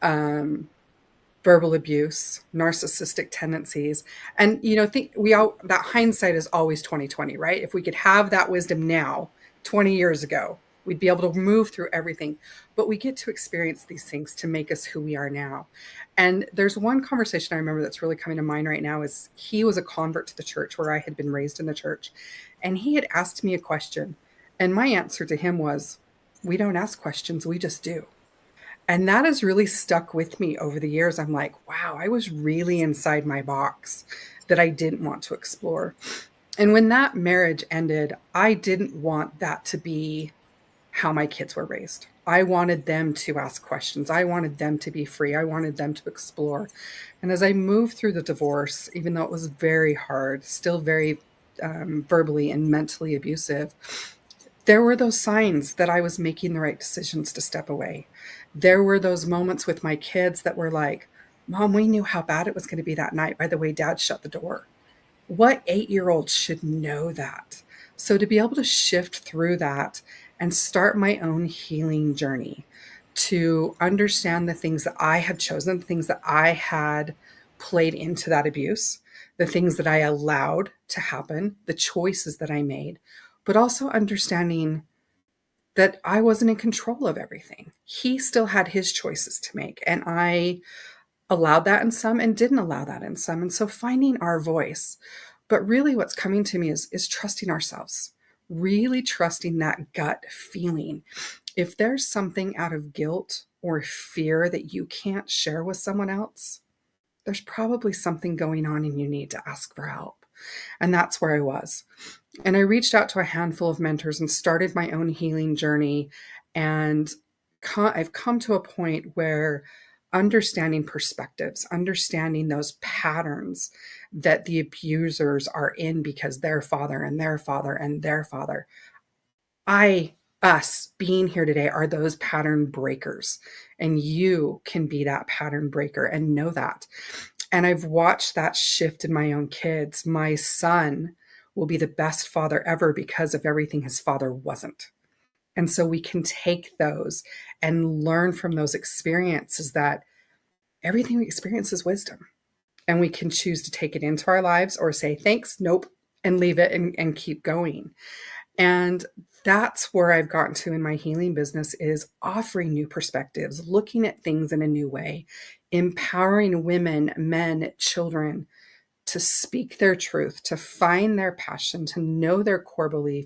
verbal abuse, narcissistic tendencies. And, that hindsight is always 2020, right? If we could have that wisdom now, 20 years ago, We'd be able to move through everything, but we get to experience these things to make us who we are now. And there's one conversation I remember that's really coming to mind right now is he was a convert to the church where I had been raised in the church. And he had asked me a question. And my answer to him was, we don't ask questions, we just do. And that has really stuck with me over the years. I'm like, wow, I was really inside my box that I didn't want to explore. And when that marriage ended, I didn't want that to be how my kids were raised. I wanted them to ask questions. I wanted them to be free. I wanted them to explore. And as I moved through the divorce, even though it was very hard, still very verbally and mentally abusive, there were those signs that I was making the right decisions to step away. There were those moments with my kids that were like, Mom, we knew how bad it was going to be that night by the way Dad shut the door. What 8-year-old should know that? So to be able to shift through that and start my own healing journey, to understand the things that I had chosen, the things that I had played into that abuse, the things that I allowed to happen, the choices that I made, but also understanding that I wasn't in control of everything. He still had his choices to make, and I allowed that in some and didn't allow that in some. And so finding our voice, but really what's coming to me is trusting ourselves, really trusting that gut feeling. If there's something out of guilt or fear that you can't share with someone else, there's probably something going on and you need to ask for help. And that's where I was. And I reached out to a handful of mentors and started my own healing journey. And I've come to a point where understanding perspectives, understanding those patterns that the abusers are in because their father and their father and their father, us being here today are those pattern breakers. And you can be that pattern breaker and know that. And I've watched that shift in my own kids. My son will be the best father ever because of everything his father wasn't. And so we can take those and learn from those experiences that everything we experience is wisdom. And we can choose to take it into our lives or say, thanks, nope, and leave it and keep going. And that's where I've gotten to in my healing business, is offering new perspectives, looking at things in a new way, empowering women, men, children to speak their truth, to find their passion, to know their core belief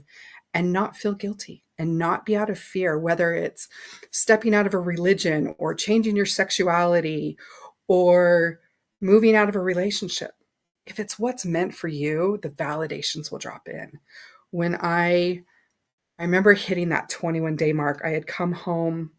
and not feel guilty and not be out of fear, whether it's stepping out of a religion or changing your sexuality or moving out of a relationship. If it's what's meant for you, the validations will drop in. When I remember hitting that 21-day mark, I had come home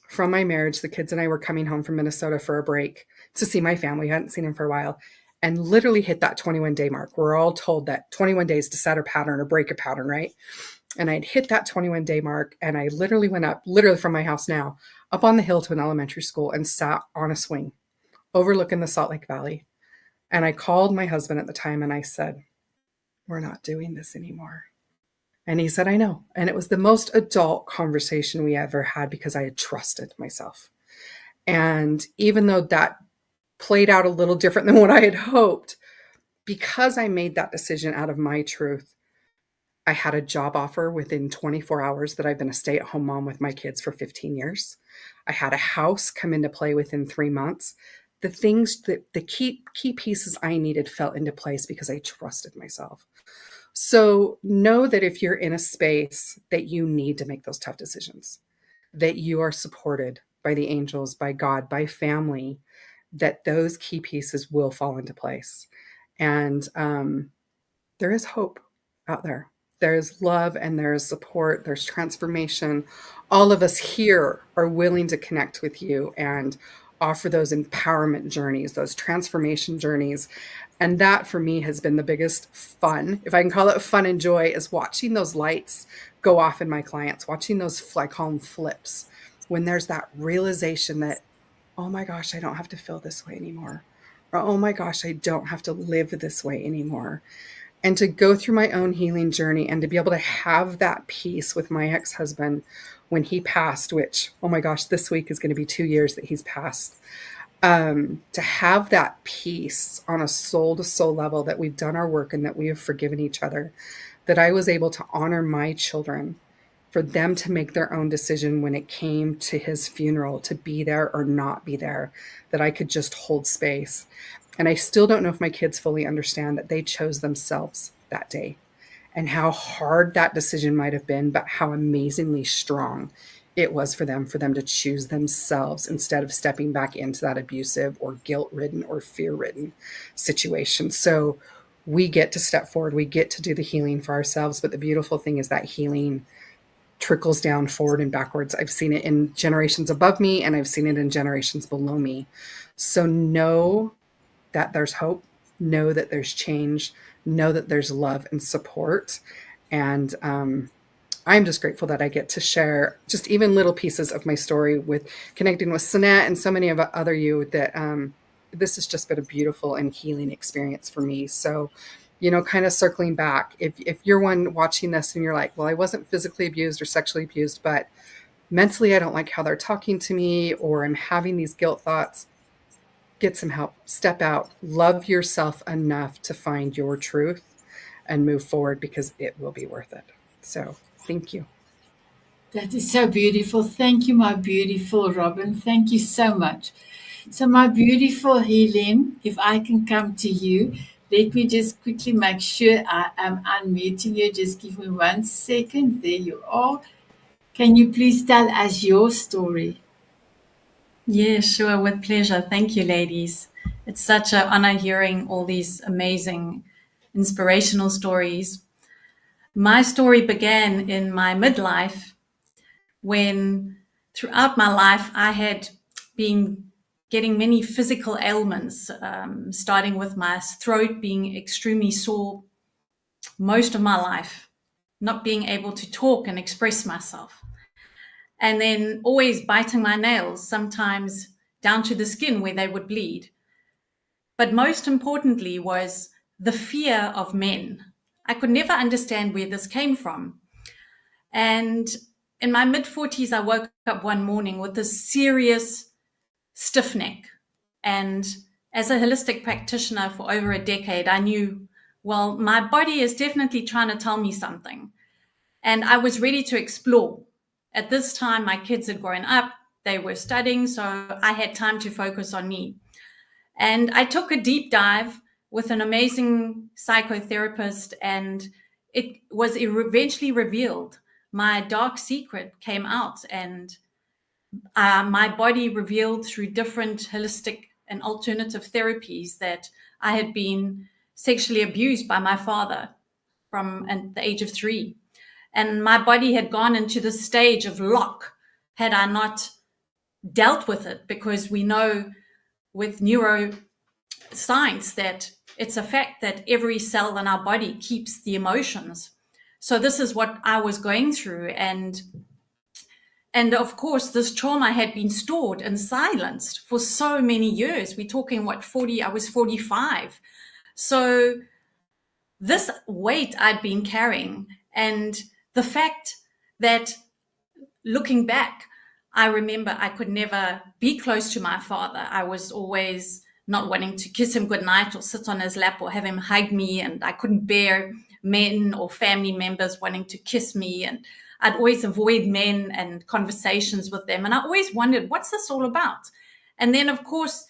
from my marriage. The kids and I were coming home from Minnesota for a break to see my family. I hadn't seen them for a while, and literally hit that 21-day mark. We're all told that 21 days to set a pattern or break a pattern, right? And I'd hit that 21-day mark, and I literally went up, literally from my house now, up on the hill to an elementary school and sat on a swing overlooking the Salt Lake Valley. And I called my husband at the time and I said, we're not doing this anymore. And he said, I know. And it was the most adult conversation we ever had because I had trusted myself. And even though that played out a little different than what I had hoped, because I made that decision out of my truth, I had a job offer within 24 hours that I've been a stay-at-home mom with my kids for 15 years. I had a house come into play within 3 months. The things that the key pieces I needed fell into place because I trusted myself. So know that if you're in a space that you need to make those tough decisions, that you are supported by the angels, by God, by family, that those key pieces will fall into place. And there is hope out there. There's love and there's support. There's transformation. All of us here are willing to connect with you and offer those empowerment journeys, those transformation journeys. And that for me has been the biggest fun, if I can call it fun and joy, is watching those lights go off in my clients, watching those, I call them flips, when there's that realization that, oh my gosh, I don't have to feel this way anymore. Or, oh my gosh, I don't have to live this way anymore. And to go through my own healing journey and to be able to have that peace with my ex-husband when he passed, which, oh my gosh, this week is going to be 2 years that he's passed. To have that peace on a soul-to-soul level, that we've done our work and that we have forgiven each other, that I was able to honor my children for them to make their own decision when it came to his funeral, to be there or not be there, that I could just hold space. And I still don't know if my kids fully understand that they chose themselves that day and how hard that decision might have been, but how amazingly strong it was for them to choose themselves instead of stepping back into that abusive or guilt-ridden or fear-ridden situation. So we get to step forward, we get to do the healing for ourselves. But the beautiful thing is that healing trickles down forward and backwards. I've seen it in generations above me, and I've seen it in generations below me. So know that there's hope, know that there's change, know that there's love and support. And I'm just grateful that I get to share just even little pieces of my story with connecting with Sanette and so many of other you, that this has just been a beautiful and healing experience for me. So, you know, kind of circling back, if you're one watching this and you're like, well, I wasn't physically abused or sexually abused, but mentally I don't like how they're talking to me, or I'm having these guilt thoughts, get some help, step out, love yourself enough to find your truth and move forward, because it will be worth it. So thank you. That is so beautiful. Thank you, my beautiful Robin. Thank you so much. So, my beautiful Helen, if I can come to you, let me just quickly make sure I am unmuting you. Just give me 1 second. There you are. Can you please tell us your story? Yeah, sure, with pleasure. Thank you, ladies. It's such an honor hearing all these amazing, inspirational stories. My story began in my midlife, when throughout my life I had been getting many physical ailments, starting with my throat being extremely sore most of my life, not being able to talk and express myself. And then always biting my nails, sometimes down to the skin where they would bleed. But most importantly was the fear of men. I could never understand where this came from. And in my mid-40s, I woke up one morning with a serious stiff neck. And as a holistic practitioner for over a decade, I knew, well, my body is definitely trying to tell me something. And I was ready to explore. At this time, my kids had grown up, they were studying, so I had time to focus on me. And I took a deep dive with an amazing psychotherapist, and it was eventually revealed. My dark secret came out, and my body revealed through different holistic and alternative therapies that I had been sexually abused by my father from the age of 3. And my body had gone into the stage of lock had I not dealt with it, because we know with neuroscience that it's a fact that every cell in our body keeps the emotions. So this is what I was going through. And of course, this trauma had been stored and silenced for so many years. We're talking, I was 45. So this weight I'd been carrying, and the fact that, looking back, I remember I could never be close to my father. I was always not wanting to kiss him goodnight or sit on his lap or have him hug me. And I couldn't bear men or family members wanting to kiss me. And I'd always avoid men and conversations with them. And I always wondered, what's this all about? And then, of course,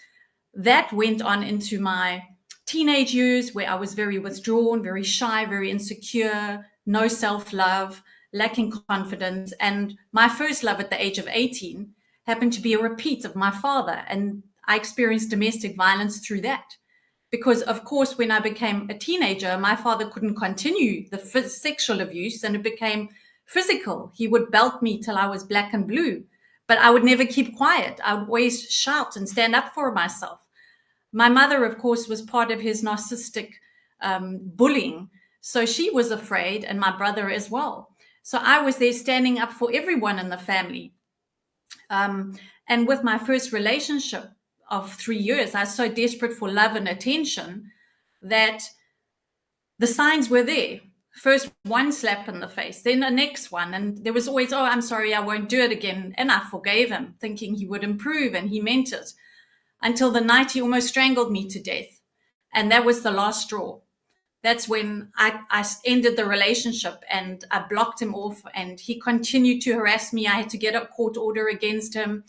that went on into my teenage years, where I was very withdrawn, very shy, very insecure, no self-love, lacking confidence. And my first love at the age of 18 happened to be a repeat of my father. And I experienced domestic violence through that. Because, of course, when I became a teenager, my father couldn't continue the sexual abuse, and it became physical. He would belt me till I was black and blue, but I would never keep quiet. I would always shout and stand up for myself. My mother, of course, was part of his narcissistic bullying. So she was afraid, and my brother as well. So I was there standing up for everyone in the family. And with my first relationship of 3 years, I was so desperate for love and attention that the signs were there. First one slap in the face, then the next one. And there was always, oh, I'm sorry, I won't do it again. And I forgave him, thinking he would improve, and he meant it. Until the night he almost strangled me to death. And that was the last straw. that's when I ended the relationship and I blocked him off, and he continued to harass me. I had to get a court order against him,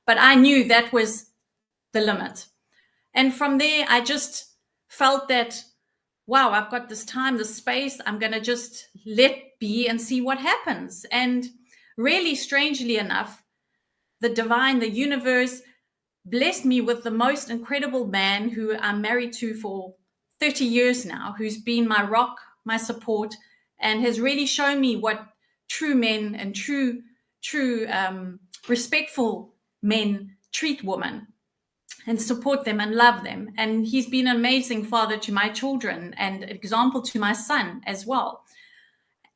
but I knew that was the limit. And from there, I just felt that, wow, I've got this time, this space. I'm going to just let be and see what happens. And really, strangely enough, the divine, the universe blessed me with the most incredible man who I'm married to for 30 years now, who's been my rock, my support, and has really shown me what true men and true respectful men treat women and support them and love them. And he's been an amazing father to my children and example to my son as well.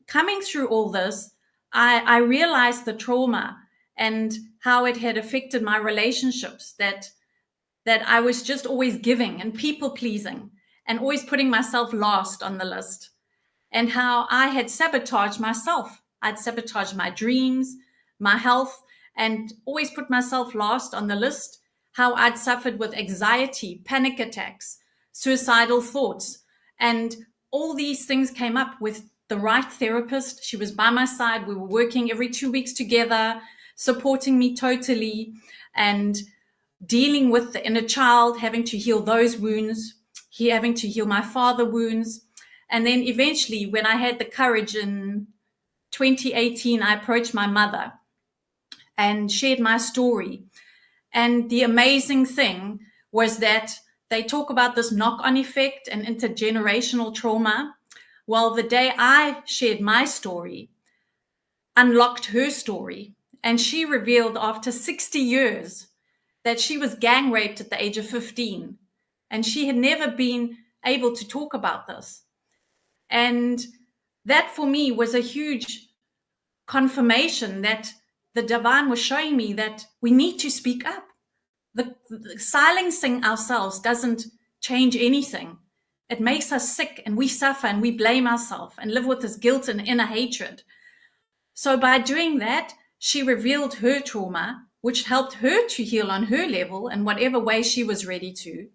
Coming through all this, I realized the trauma and how it had affected my relationships, that I was just always giving and people pleasing and always putting myself last on the list, and how I had sabotaged myself. I'd sabotaged my dreams, my health, and always put myself last on the list. How I'd suffered with anxiety, panic attacks, suicidal thoughts, and all these things came up with the right therapist. She was by my side. We were working every 2 weeks together, supporting me totally, and dealing with the inner child, having to heal those wounds, having to heal my father wounds. And then eventually, when I had the courage in 2018, I approached my mother and shared my story. And the amazing thing was that they talk about this knock-on effect and intergenerational trauma. Well, the day I shared my story, unlocked her story, and she revealed after 60 years that she was gang raped at the age of 15, and she had never been able to talk about this. And that for me was a huge confirmation that the divine was showing me that we need to speak up. The silencing ourselves doesn't change anything. It makes us sick, and we suffer and we blame ourselves and live with this guilt and inner hatred. So by doing that, she revealed her trauma, which helped her to heal on her level in whatever way she was ready to.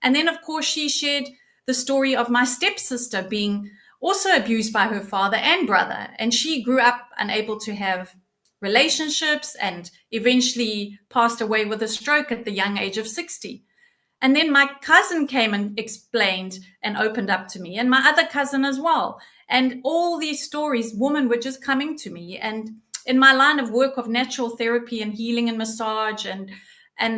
And then, of course, she shared the story of my stepsister being also abused by her father and brother. And she grew up unable to have relationships and eventually passed away with a stroke at the young age of 60. And then my cousin came and explained and opened up to me, and my other cousin as well. And all these stories, women were just coming to me. And in my line of work of natural therapy and healing and massage, and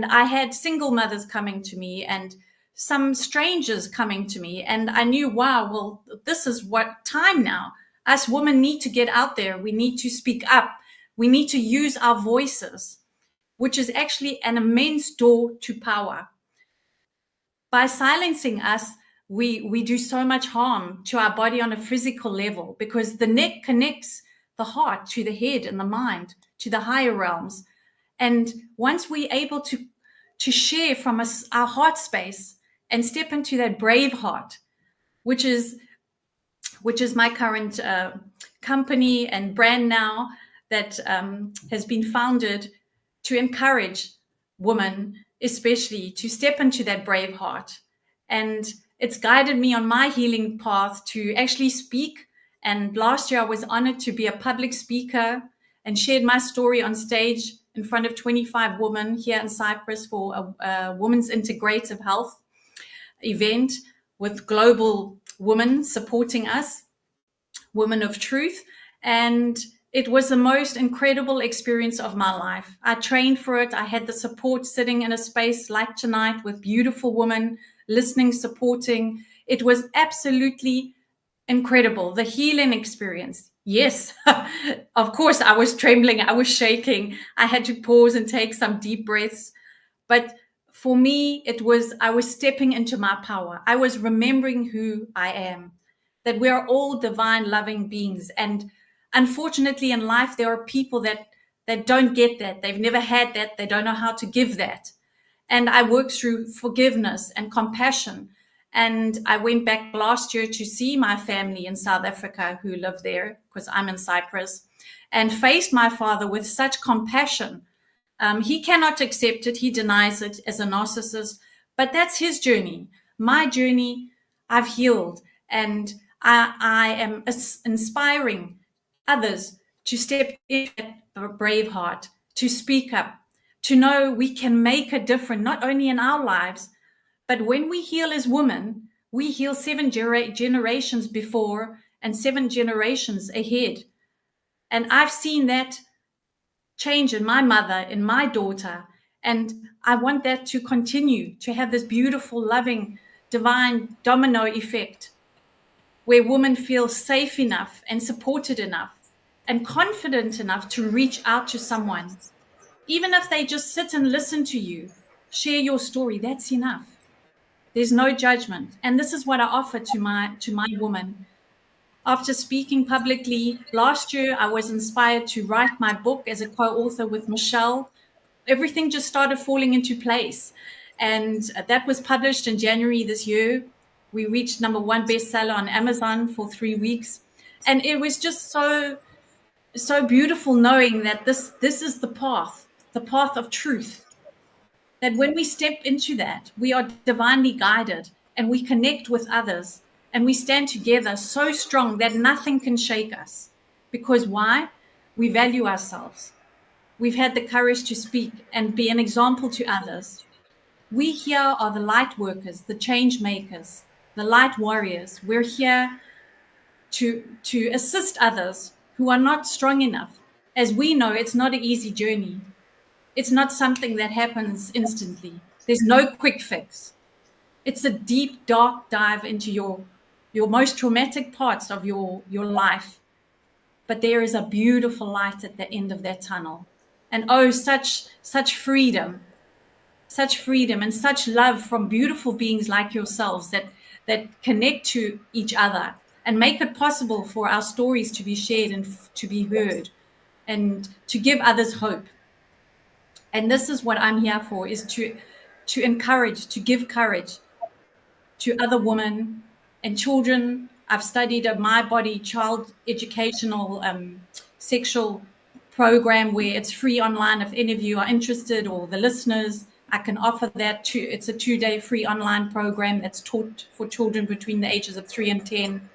I had single mothers coming to me and some strangers coming to me. And I knew, wow, well, this is what time now. Us women need to get out there. We need to speak up. We need to use our voices, which is actually an immense door to power. By silencing us, we do so much harm to our body on a physical level, because the neck connects the heart to the head and the mind, to the higher realms. And once we're able to share from our heart space and step into that brave heart, which is my current company and brand now, that has been founded to encourage women, especially, to step into that brave heart. And it's guided me on my healing path to actually speak. And last year I was honored to be a public speaker and shared my story on stage in front of 25 women here in Cyprus for a women's integrative health event with global women supporting us, women of truth. And it was the most incredible experience of my life. I trained for it. I had the support sitting in a space like tonight with beautiful women listening, supporting. It was absolutely incredible. The healing experience. Yes, of course, I was trembling. I was shaking. I had to pause and take some deep breaths. But for me, I was stepping into my power. I was remembering who I am, that we are all divine, loving beings. And unfortunately, in life, there are people that don't get that. They've never had that. They don't know how to give that. And I worked through forgiveness and compassion. And I went back last year to see my family in South Africa who live there, because I'm in Cyprus, and faced my father with such compassion. He cannot accept it. He denies it as a narcissist. But that's his journey. My journey, I've healed. And I am inspiring others to step in that brave heart, to speak up, to know we can make a difference, not only in our lives, but when we heal as women, we heal 7 generations before and 7 generations ahead. And I've seen that change in my mother, in my daughter. And I want that to continue, to have this beautiful, loving, divine domino effect where women feel safe enough and supported enough and confident enough to reach out to someone. Even if they just sit and listen to you, share your story, that's enough. There's no judgment. And this is what I offer to my woman. After speaking publicly last year, I was inspired to write my book as a co-author with Michelle. Everything just started falling into place. And that was published in January this year. We reached #1 bestseller on Amazon for 3 weeks. And it was just so beautiful knowing that this is the path of truth. That when we step into that, we are divinely guided and we connect with others and we stand together so strong that nothing can shake us. Because why? We value ourselves. We've had the courage to speak and be an example to others. We here are the light workers, the change makers, the light warriors. We're here to assist others who are not strong enough. As we know, it's not an easy journey. It's not something that happens instantly. There's no quick fix. It's a deep, dark dive into your most traumatic parts of your life. But there is a beautiful light at the end of that tunnel. And oh, such freedom and such love from beautiful beings like yourselves that connect to each other and make it possible for our stories to be shared and to be heard and to give others hope. And this is what I'm here for, is to encourage, to give courage to other women and children. I've studied a My Body child educational sexual program where it's free online. If any of you are interested, or the listeners, I can offer that too. It's a 2-day free online program that's taught for children between the ages of 3 and 10.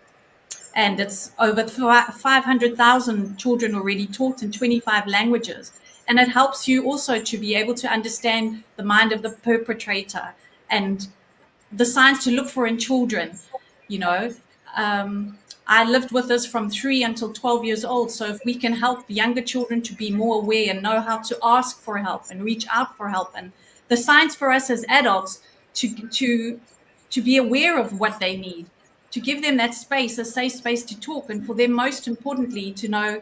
And it's over 500,000 children already taught in 25 languages. And it helps you also to be able to understand the mind of the perpetrator and the signs to look for in children. You know, I lived with this from 3 until 12 years old. So if we can help younger children to be more aware and know how to ask for help and reach out for help, and the signs for us as adults to be aware of what they need, to give them that space, a safe space to talk, and for them, most importantly, to know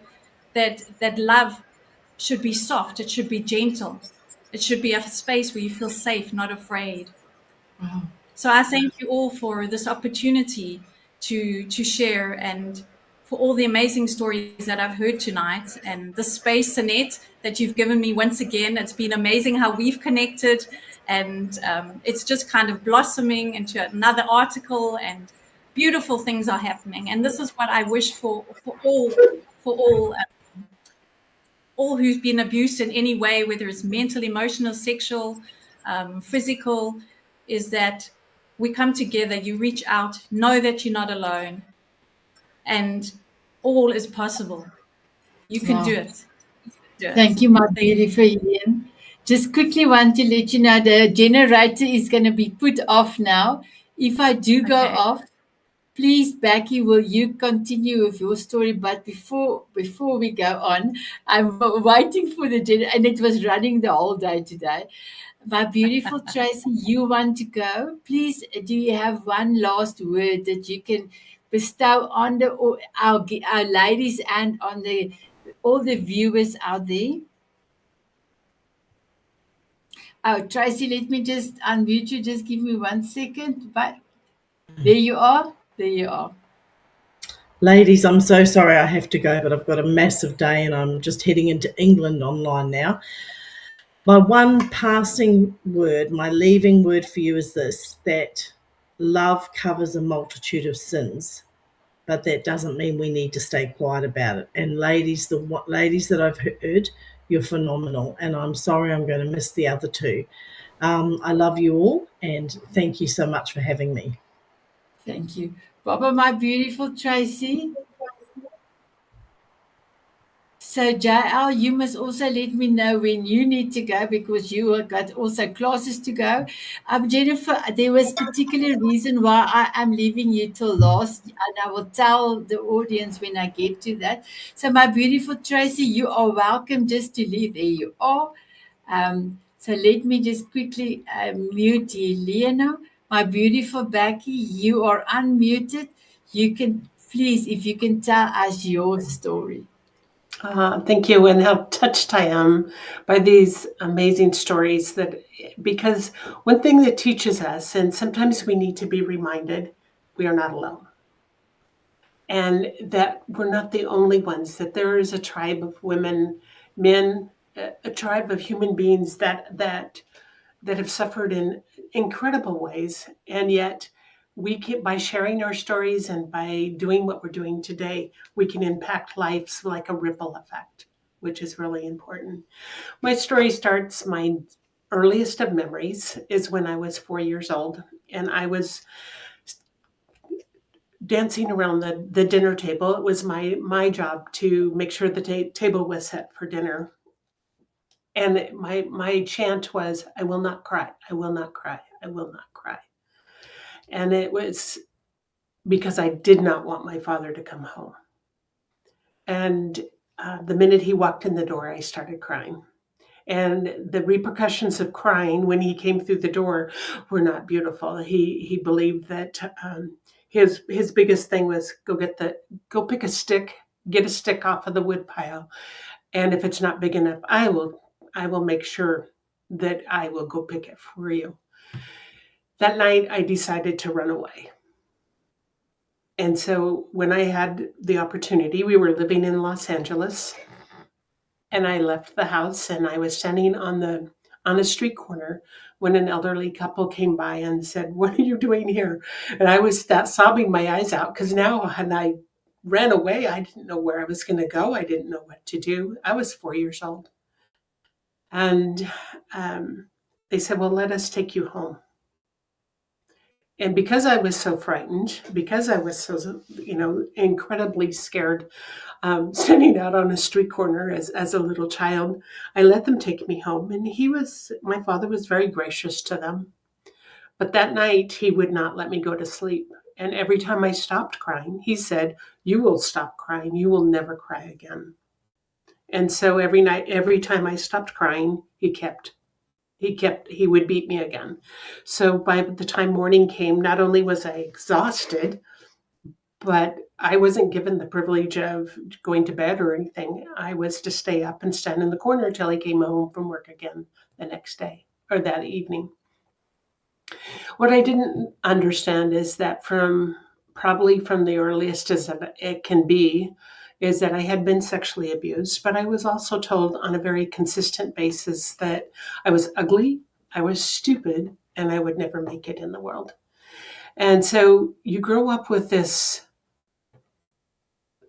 that love should be soft, it should be gentle, it should be a space where you feel safe, not afraid. Wow. So I thank you all for this opportunity to share, and for all the amazing stories that I've heard tonight, and the space, Annette, that you've given me once again. It's been amazing how we've connected, and it's just kind of blossoming into another article, and beautiful things are happening. And this is what I wish for all who've been abused in any way, whether it's mental, emotional, sexual, physical, is that we come together, you reach out, know that you're not alone, and all is possible. You can Wow. do it. Thank you, my beautiful Ian. Just quickly want to let you know the generator is going to be put off now. If I do go Okay. off, please, Becky, will you continue with your story? But before we go on, I'm waiting for the generator, and it was running the whole day today. My beautiful Tracy, you want to go? Please, do you have one last word that you can bestow on our ladies and on all the viewers out there? Oh, Tracy, let me just unmute you. Just give me 1 second. But there you are. There you are. Ladies, I'm so sorry I have to go, but I've got a massive day and I'm just heading into England online now. My one passing word, my leaving word for you is this, that love covers a multitude of sins, but that doesn't mean we need to stay quiet about it. And ladies, the ladies that I've heard, you're phenomenal. And I'm sorry I'm going to miss the other two. I love you all, and thank you so much for having me. Thank you. Baba, my beautiful Tracy. So, JL, you must also let me know when you need to go because you have got also classes to go. Jennifer, there was particular reason why I am leaving you till last, and I will tell the audience when I get to that. So, my beautiful Tracy, you are welcome just to leave. There you are. So, let me just quickly mute Elena. My beautiful Becky, you are unmuted. You can, please, if you can tell us your story. Thank you, and how touched I am by these amazing stories. Because one thing that teaches us, and sometimes we need to be reminded, we are not alone, and that we're not the only ones. That there is a tribe of women, men, a tribe of human beings that have suffered in incredible ways, and yet we can, by sharing our stories and by doing what we're doing today, we can impact lives like a ripple effect, which is really important. My story starts, my earliest of memories is when I was 4 years old, and I was dancing around the dinner table. It was my job to make sure the table was set for dinner. And my chant was, I will not cry, I will not cry, I will not cry. And it was because I did not want my father to come home. And the minute he walked in the door, I started crying. And the repercussions of crying when he came through the door were not beautiful. He believed that his biggest thing was go pick a stick, get a stick off of the wood pile, and if it's not big enough, I will make sure that I will go pick it for you. That night, I decided to run away. And so when I had the opportunity, we were living in Los Angeles, and I left the house, and I was standing on a street corner when an elderly couple came by and said, "What are you doing here?" And I was sobbing my eyes out because now when I ran away, I didn't know where I was going to go. I didn't know what to do. I was 4 years old. And they said, "Well, let us take you home." And because I was so frightened, because I was so, incredibly scared, standing out on a street corner as a little child, I let them take me home. And my father was very gracious to them. But that night, he would not let me go to sleep. And every time I stopped crying, he said, "You will stop crying. You will never cry again." And so every night, every time I stopped crying, he would beat me again. So by the time morning came, not only was I exhausted, but I wasn't given the privilege of going to bed or anything. I was to stay up and stand in the corner until he came home from work again the next day or that evening. What I didn't understand is that probably from the earliest as it can be, is that I had been sexually abused, but I was also told on a very consistent basis that I was ugly, I was stupid, and I would never make it in the world. And so you grow up with this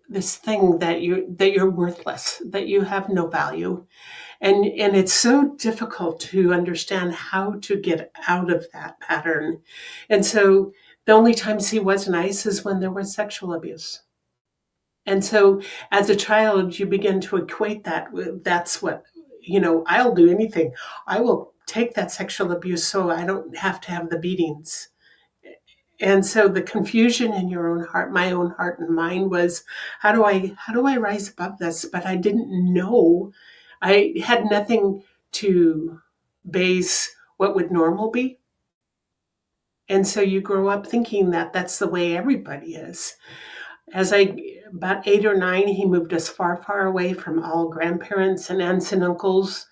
thing that you're worthless, that you have no value. And it's so difficult to understand how to get out of that pattern. And so the only times he was nice is when there was sexual abuse. And so as a child, you begin to equate that with, that's what, I'll do anything. I will take that sexual abuse so I don't have to have the beatings. And so the confusion in your own heart, my own heart and mind was, how do I rise above this? But I didn't know. I had nothing to base what would normal be. And so you grow up thinking that that's the way everybody is. About 8 or 9, he moved us far, far away from all grandparents and aunts and uncles.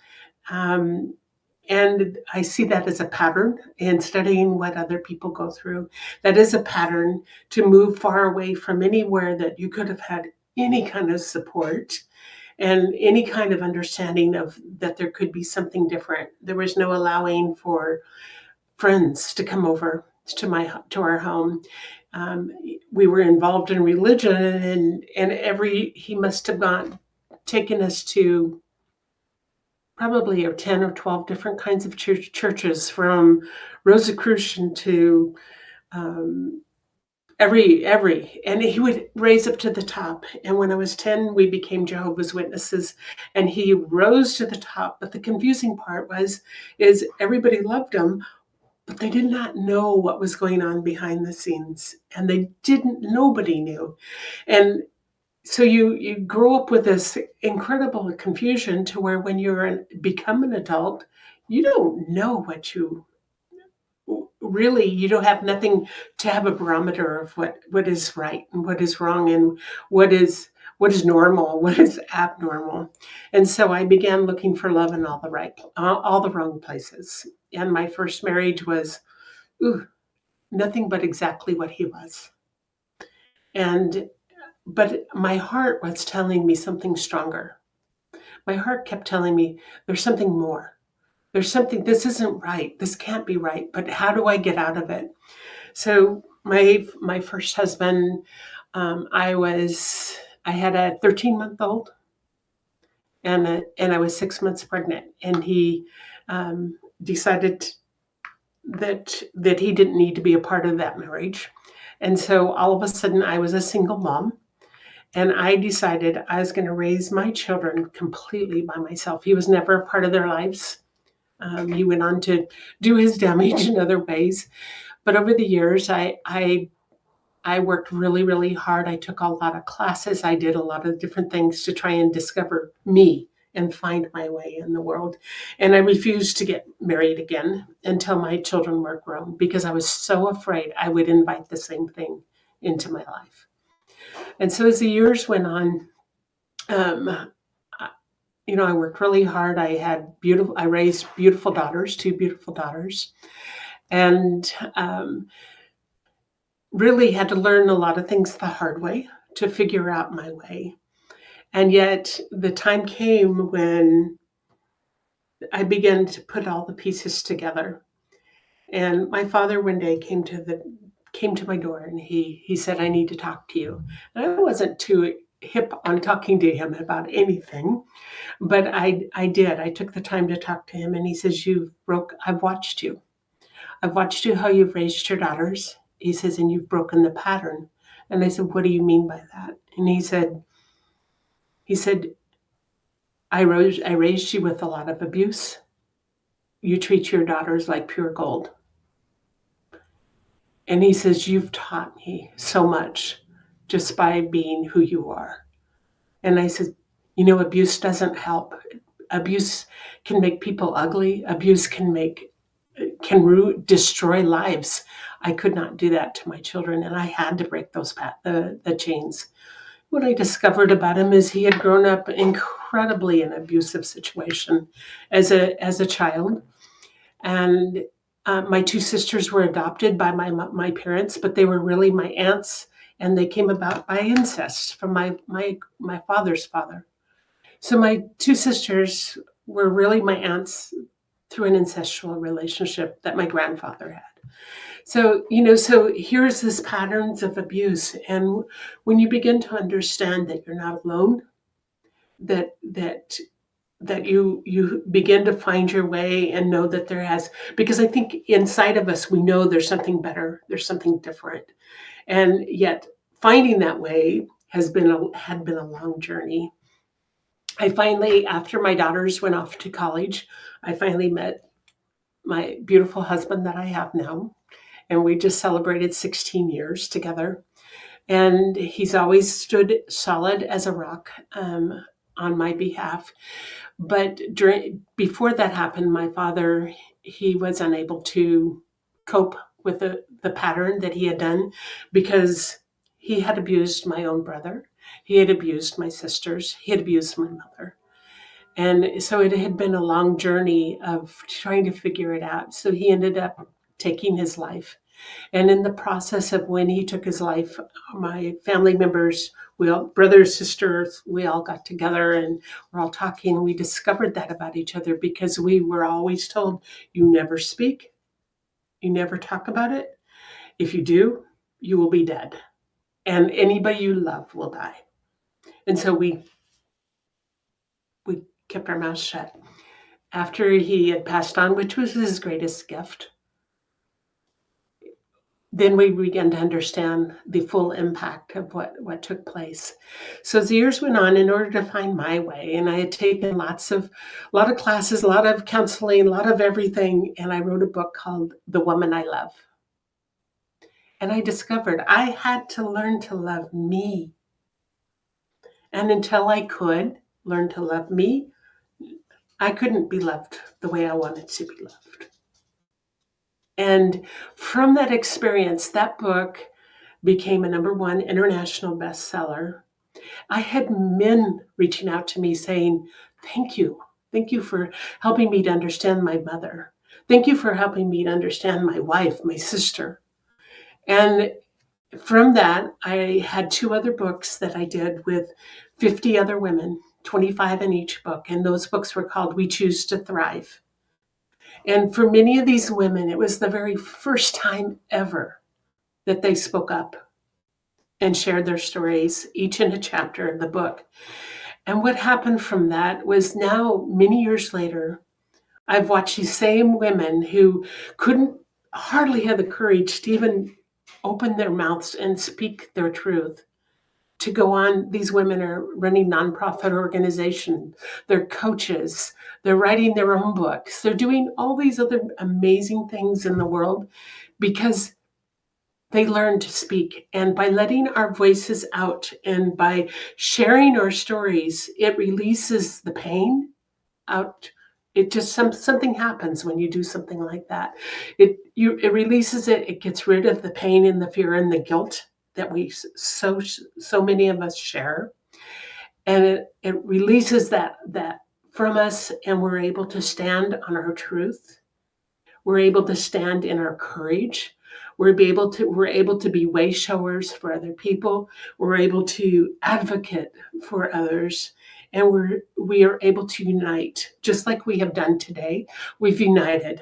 And I see that as a pattern in studying what other people go through. That is a pattern to move far away from anywhere that you could have had any kind of support and any kind of understanding of that there could be something different. There was no allowing for friends to come over to our home. We were involved in religion, and he must have taken us to probably 10 or 12 different kinds of churches, from Rosicrucian to and he would raise up to the top. And when I was 10, we became Jehovah's Witnesses, and he rose to the top. But the confusing part is everybody loved him, but they did not know what was going on behind the scenes, and nobody knew. And so you grow up with this incredible confusion to where when become an adult, you don't know you don't have nothing to have a barometer of what is right and what is wrong, and what is normal, what is abnormal. And so I began looking for love in all the wrong places. And my first marriage was nothing but exactly what he was. But my heart was telling me something stronger. My heart kept telling me there's something more. There's something, this isn't right. This can't be right. But how do I get out of it? So my first husband, I had a 13-month-old, and I was 6 months pregnant, and he decided that he didn't need to be a part of that marriage. And so all of a sudden I was a single mom, and I decided I was going to raise my children completely by myself. He was never a part of their lives. He went on to do his damage in other ways. But over the years, I worked really, really hard. I took a lot of classes. I did a lot of different things to try and discover me and find my way in the world. And I refused to get married again until my children were grown, because I was so afraid I would invite the same thing into my life. And so as the years went on, I worked really hard. I raised beautiful daughters, 2 beautiful daughters, and really had to learn a lot of things the hard way to figure out my way. And yet the time came when I began to put all the pieces together. And my father one day came to my door, and he said, "I need to talk to you." And I wasn't too hip on talking to him about anything, but I did. I took the time to talk to him, and he says, I've watched you. I've watched you, how you've raised your daughters. He says, and you've broken the pattern. And I said, "What do you mean by that?" And he said, I raised you with a lot of abuse. You treat your daughters like pure gold. And he says, "You've taught me so much just by being who you are." And I said, abuse doesn't help. Abuse can make people ugly. Abuse can destroy lives. I could not do that to my children, and I had to break the chains. What I discovered about him is he had grown up incredibly in an abusive situation as a child, and my 2 sisters were adopted by my parents, but they were really my aunts, and they came about by incest from my father's father. So my 2 sisters were really my aunts through an incestual relationship that my grandfather had. So, so here's this patterns of abuse. And when you begin to understand that you're not alone, that you begin to find your way and know that because I think inside of us, we know there's something better, there's something different. And yet finding that way had been a long journey. I finally, after my daughters went off to college, I finally met my beautiful husband that I have now. And we just celebrated 16 years together. And he's always stood solid as a rock on my behalf. But before that happened, my father, he was unable to cope with the pattern that he had done, because he had abused my own brother. He had abused my sisters. He had abused my mother. And so it had been a long journey of trying to figure it out. So he ended up taking his life. And in the process of when he took his life, my family members, brothers, sisters, we all got together and we're all talking. And we discovered that about each other, because we were always told, you never speak, you never talk about it. If you do, you will be dead. And anybody you love will die. And so we kept our mouths shut. After he had passed on, which was his greatest gift, then we began to understand the full impact of what took place. So as the years went on, in order to find my way, and I had taken a lot of classes, a lot of counseling, a lot of everything, and I wrote a book called The Woman I Love. And I discovered I had to learn to love me. And until I could learn to love me, I couldn't be loved the way I wanted to be loved. And from that experience, that book became a #1 international bestseller. I had men reaching out to me saying, thank you. Thank you for helping me to understand my mother. Thank you for helping me to understand my wife, my sister. And from that, I had 2 other books that I did with 50 other women, 25 in each book. And those books were called We Choose to Thrive. And for many of these women, it was the very first time ever that they spoke up and shared their stories, each in a chapter of the book. And what happened from that was, now, many years later, I've watched these same women who couldn't hardly have the courage to even open their mouths and speak their truth, to go on. These women are running nonprofit organizations, they're coaches, they're writing their own books, they're doing all these other amazing things in the world because they learn to speak. And by letting our voices out and by sharing our stories, it releases the pain out. It just, something happens when you do something like that. It releases it. It gets rid of the pain and the fear and the guilt that we so many of us share. And it releases that from us, and we're able to stand on our truth. We're able to stand in our courage. We're able to be way showers for other people. We're able to advocate for others, and we are able to unite, just like we have done today. We've united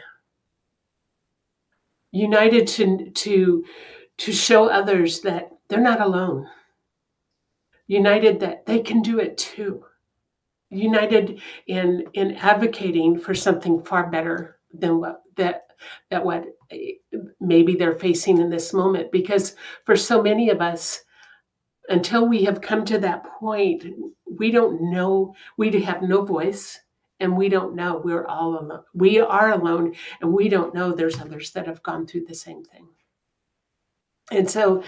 to show others that they're not alone. United that they can do it too. United in advocating for something far better than what maybe they're facing in this moment. Because for so many of us, until we have come to that point, we don't know, we have no voice, and we don't know we're all alone. We are alone, and we don't know there's others that have gone through the same thing. And so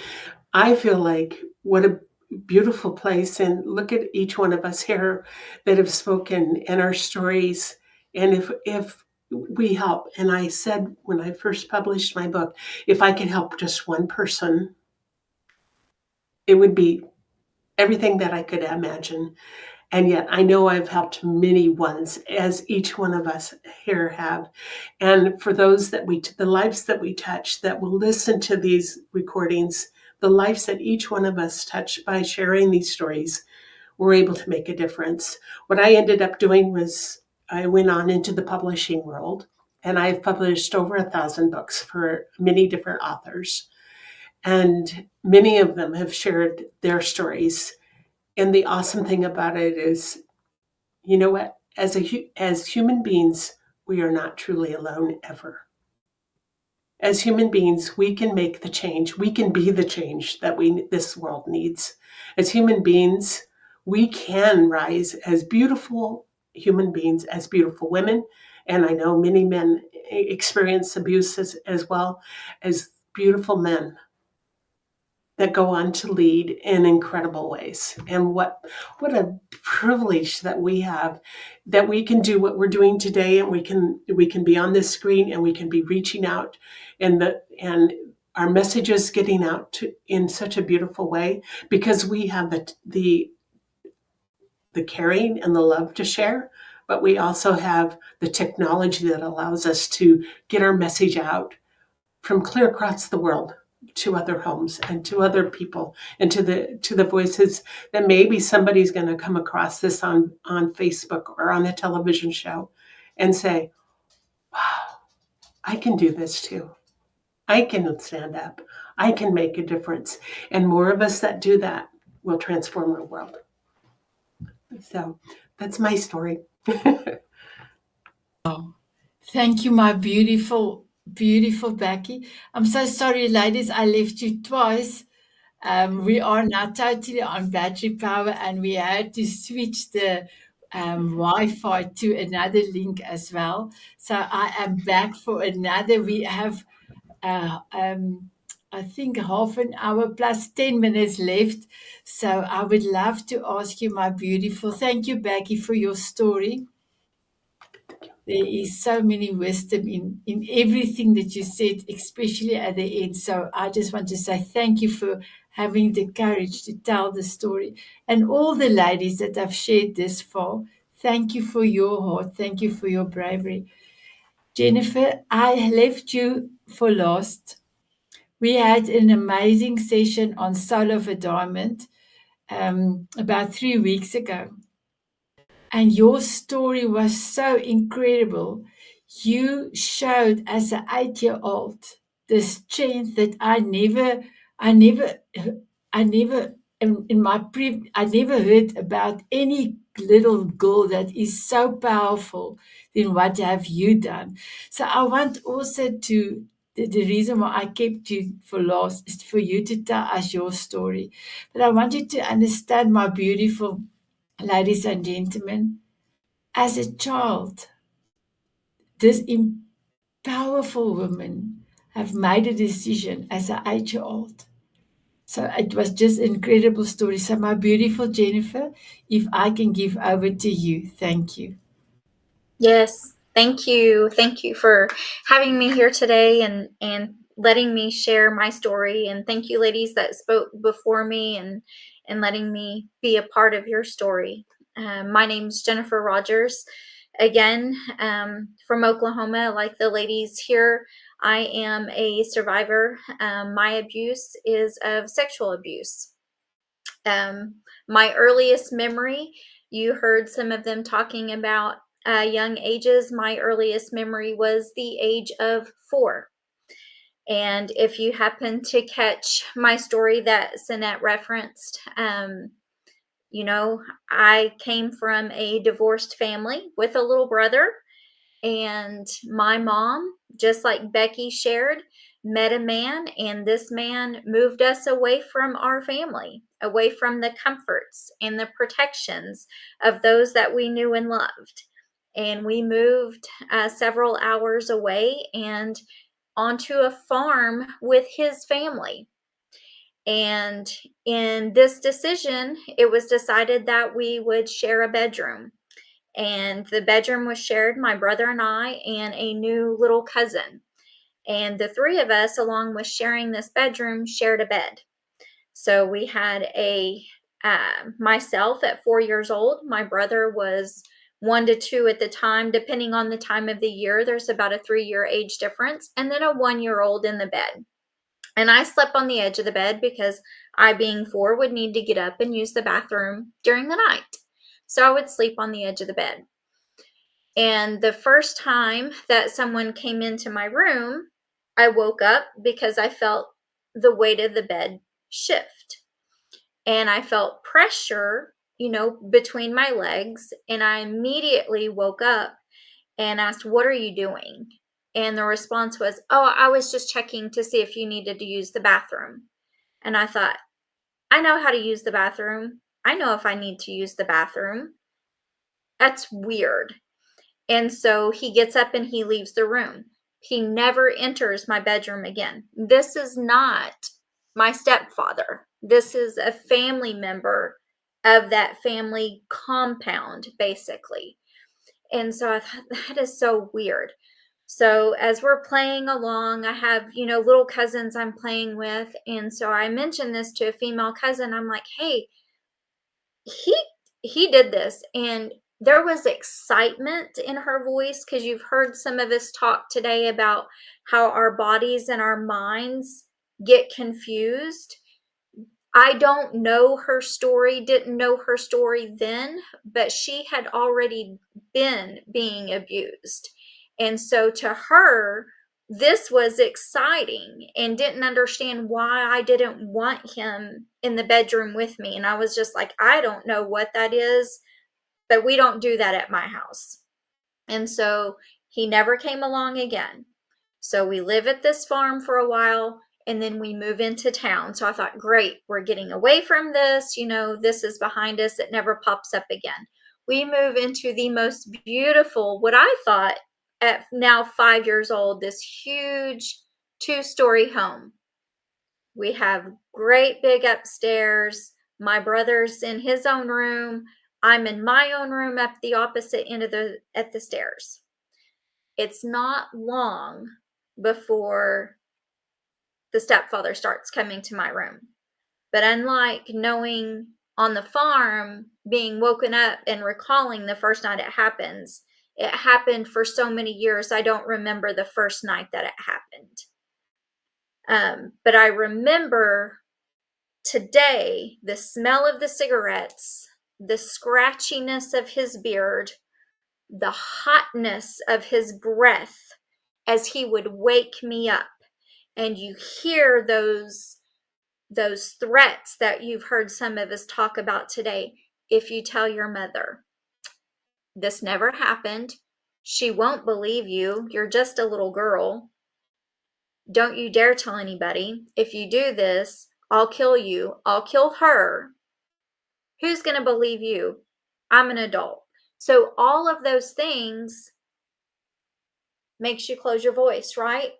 I feel like, what a beautiful place. And look at each one of us here that have spoken, and our stories. And if we help, and I said when I first published my book, if I could help just one person, it would be everything that I could imagine. And yet I know I've helped many ones, as each one of us here have. And for those that the lives that we touch, that will listen to these recordings, the lives that each one of us touch by sharing these stories, we're able to make a difference. What I ended up doing was, I went on into the publishing world, and I've published over 1,000 books for many different authors. And many of them have shared their stories. And the awesome thing about it is, you know what? As human beings, we are not truly alone ever. As human beings, we can make the change. We can be the change that this world needs. As human beings, we can rise as beautiful human beings, as beautiful women. And I know many men experience abuse as well, as beautiful men that go on to lead in incredible ways. And what a privilege that we have, that we can do what we're doing today, and we can be on this screen, and we can be reaching out, and our messages getting out in such a beautiful way, because we have the caring and the love to share, but we also have the technology that allows us to get our message out from clear across the world, to other homes and to other people, and to the voices that maybe somebody's going to come across this on Facebook or on a television show and say, wow, I can do this too. I can stand up. I can make a difference. And more of us that do that will transform our world. So that's my story. Thank you, my beautiful Beautiful, Becky. I'm so sorry, ladies, I left you twice. We are now totally on battery power, and we had to switch the Wi-Fi to another link as well. So I am back for another. We have, I think, half an hour plus 10 minutes left. So I would love to ask you, my beautiful. Thank you, Becky, for your story. There is so many wisdom in everything that you said, especially at the end. So I just want to say thank you for having the courage to tell the story. And all the ladies that have shared this far, thank you for your heart. Thank you for your bravery. Jennifer, I left you for last. We had an amazing session on Soul of a Diamond about 3 weeks ago. And your story was so incredible. You showed as an 8-year-old the strength that I never I never heard about any little girl that is so powerful. Then what have you done? So I want also to the reason why I kept you for last is for you to tell us your story. But I want you to understand, my beautiful ladies and gentlemen, as a child, this powerful woman have made a decision as an 8-year-old. So it was just an incredible story. So my beautiful Jennifer, if I can give over to you, thank you. Yes, thank you. Thank you for having me here today and letting me share my story. And thank you, ladies that spoke before me and letting me be a part of your story. My name's Jennifer Rogers. Again, from Oklahoma, like the ladies here, I am a survivor. My abuse is of sexual abuse. My earliest memory, you heard some of them talking about young ages. My earliest memory was the age of 4. And if you happen to catch my story that Sinette referenced, I came from a divorced family with a little brother. And my mom, just like Becky shared, met a man, and this man moved us away from our family, away from the comforts and the protections of those that we knew and loved. And we moved several hours away and onto a farm with his family. And in this decision, it was decided that we would share a bedroom. And the bedroom was shared, my brother and I, and a new little cousin. And the 3 of us, along with sharing this bedroom, shared a bed. So we had myself at 4 years old. My brother was 1 to 2 at the time, depending on the time of the year. There's about a 3-year age difference, and then a 1-year-old in the bed. And I slept on the edge of the bed because I, being 4, would need to get up and use the bathroom during the night. So I would sleep on the edge of the bed. And the first time that someone came into my room, I woke up because I felt the weight of the bed shift. And I felt pressure, between my legs. And I immediately woke up and asked, "What are you doing?" And the response was, "Oh, I was just checking to see if you needed to use the bathroom." And I thought, I know how to use the bathroom. I know if I need to use the bathroom. That's weird. And so he gets up and he leaves the room. He never enters my bedroom again. This is not my stepfather. This is a family member of that family compound, basically. And so I thought, that is so weird. So as we're playing along, I have, little cousins I'm playing with. And so I mentioned this to a female cousin. I'm like, "Hey, he did this." And there was excitement in her voice, because you've heard some of us talk today about how our bodies and our minds get confused. I don't know her story, didn't know her story then, but she had already been being abused. And so to her, this was exciting, and didn't understand why I didn't want him in the bedroom with me. And I was just like, I don't know what that is, but we don't do that at my house. And so he never came along again. So we live at this farm for a while, and then we move into town. So I thought, great, we're getting away from this. This is behind us. It never pops up again. We move into the most beautiful, what I thought at now 5 years old, this huge 2-story home. We have great big upstairs. My brother's in his own room. I'm in my own room at the opposite end of the stairs. It's not long before the stepfather starts coming to my room. But unlike knowing on the farm, being woken up and recalling the first night it happened for so many years, I don't remember the first night that it happened. But I remember today the smell of the cigarettes, the scratchiness of his beard, the hotness of his breath as he would wake me up. And you hear those threats that you've heard some of us talk about today. If you tell your mother, this never happened, she won't believe you. You're just a little girl. Don't you dare tell anybody. If you do this, I'll kill you. I'll kill her. Who's going to believe you? I'm an adult. So all of those things makes you close your voice, right?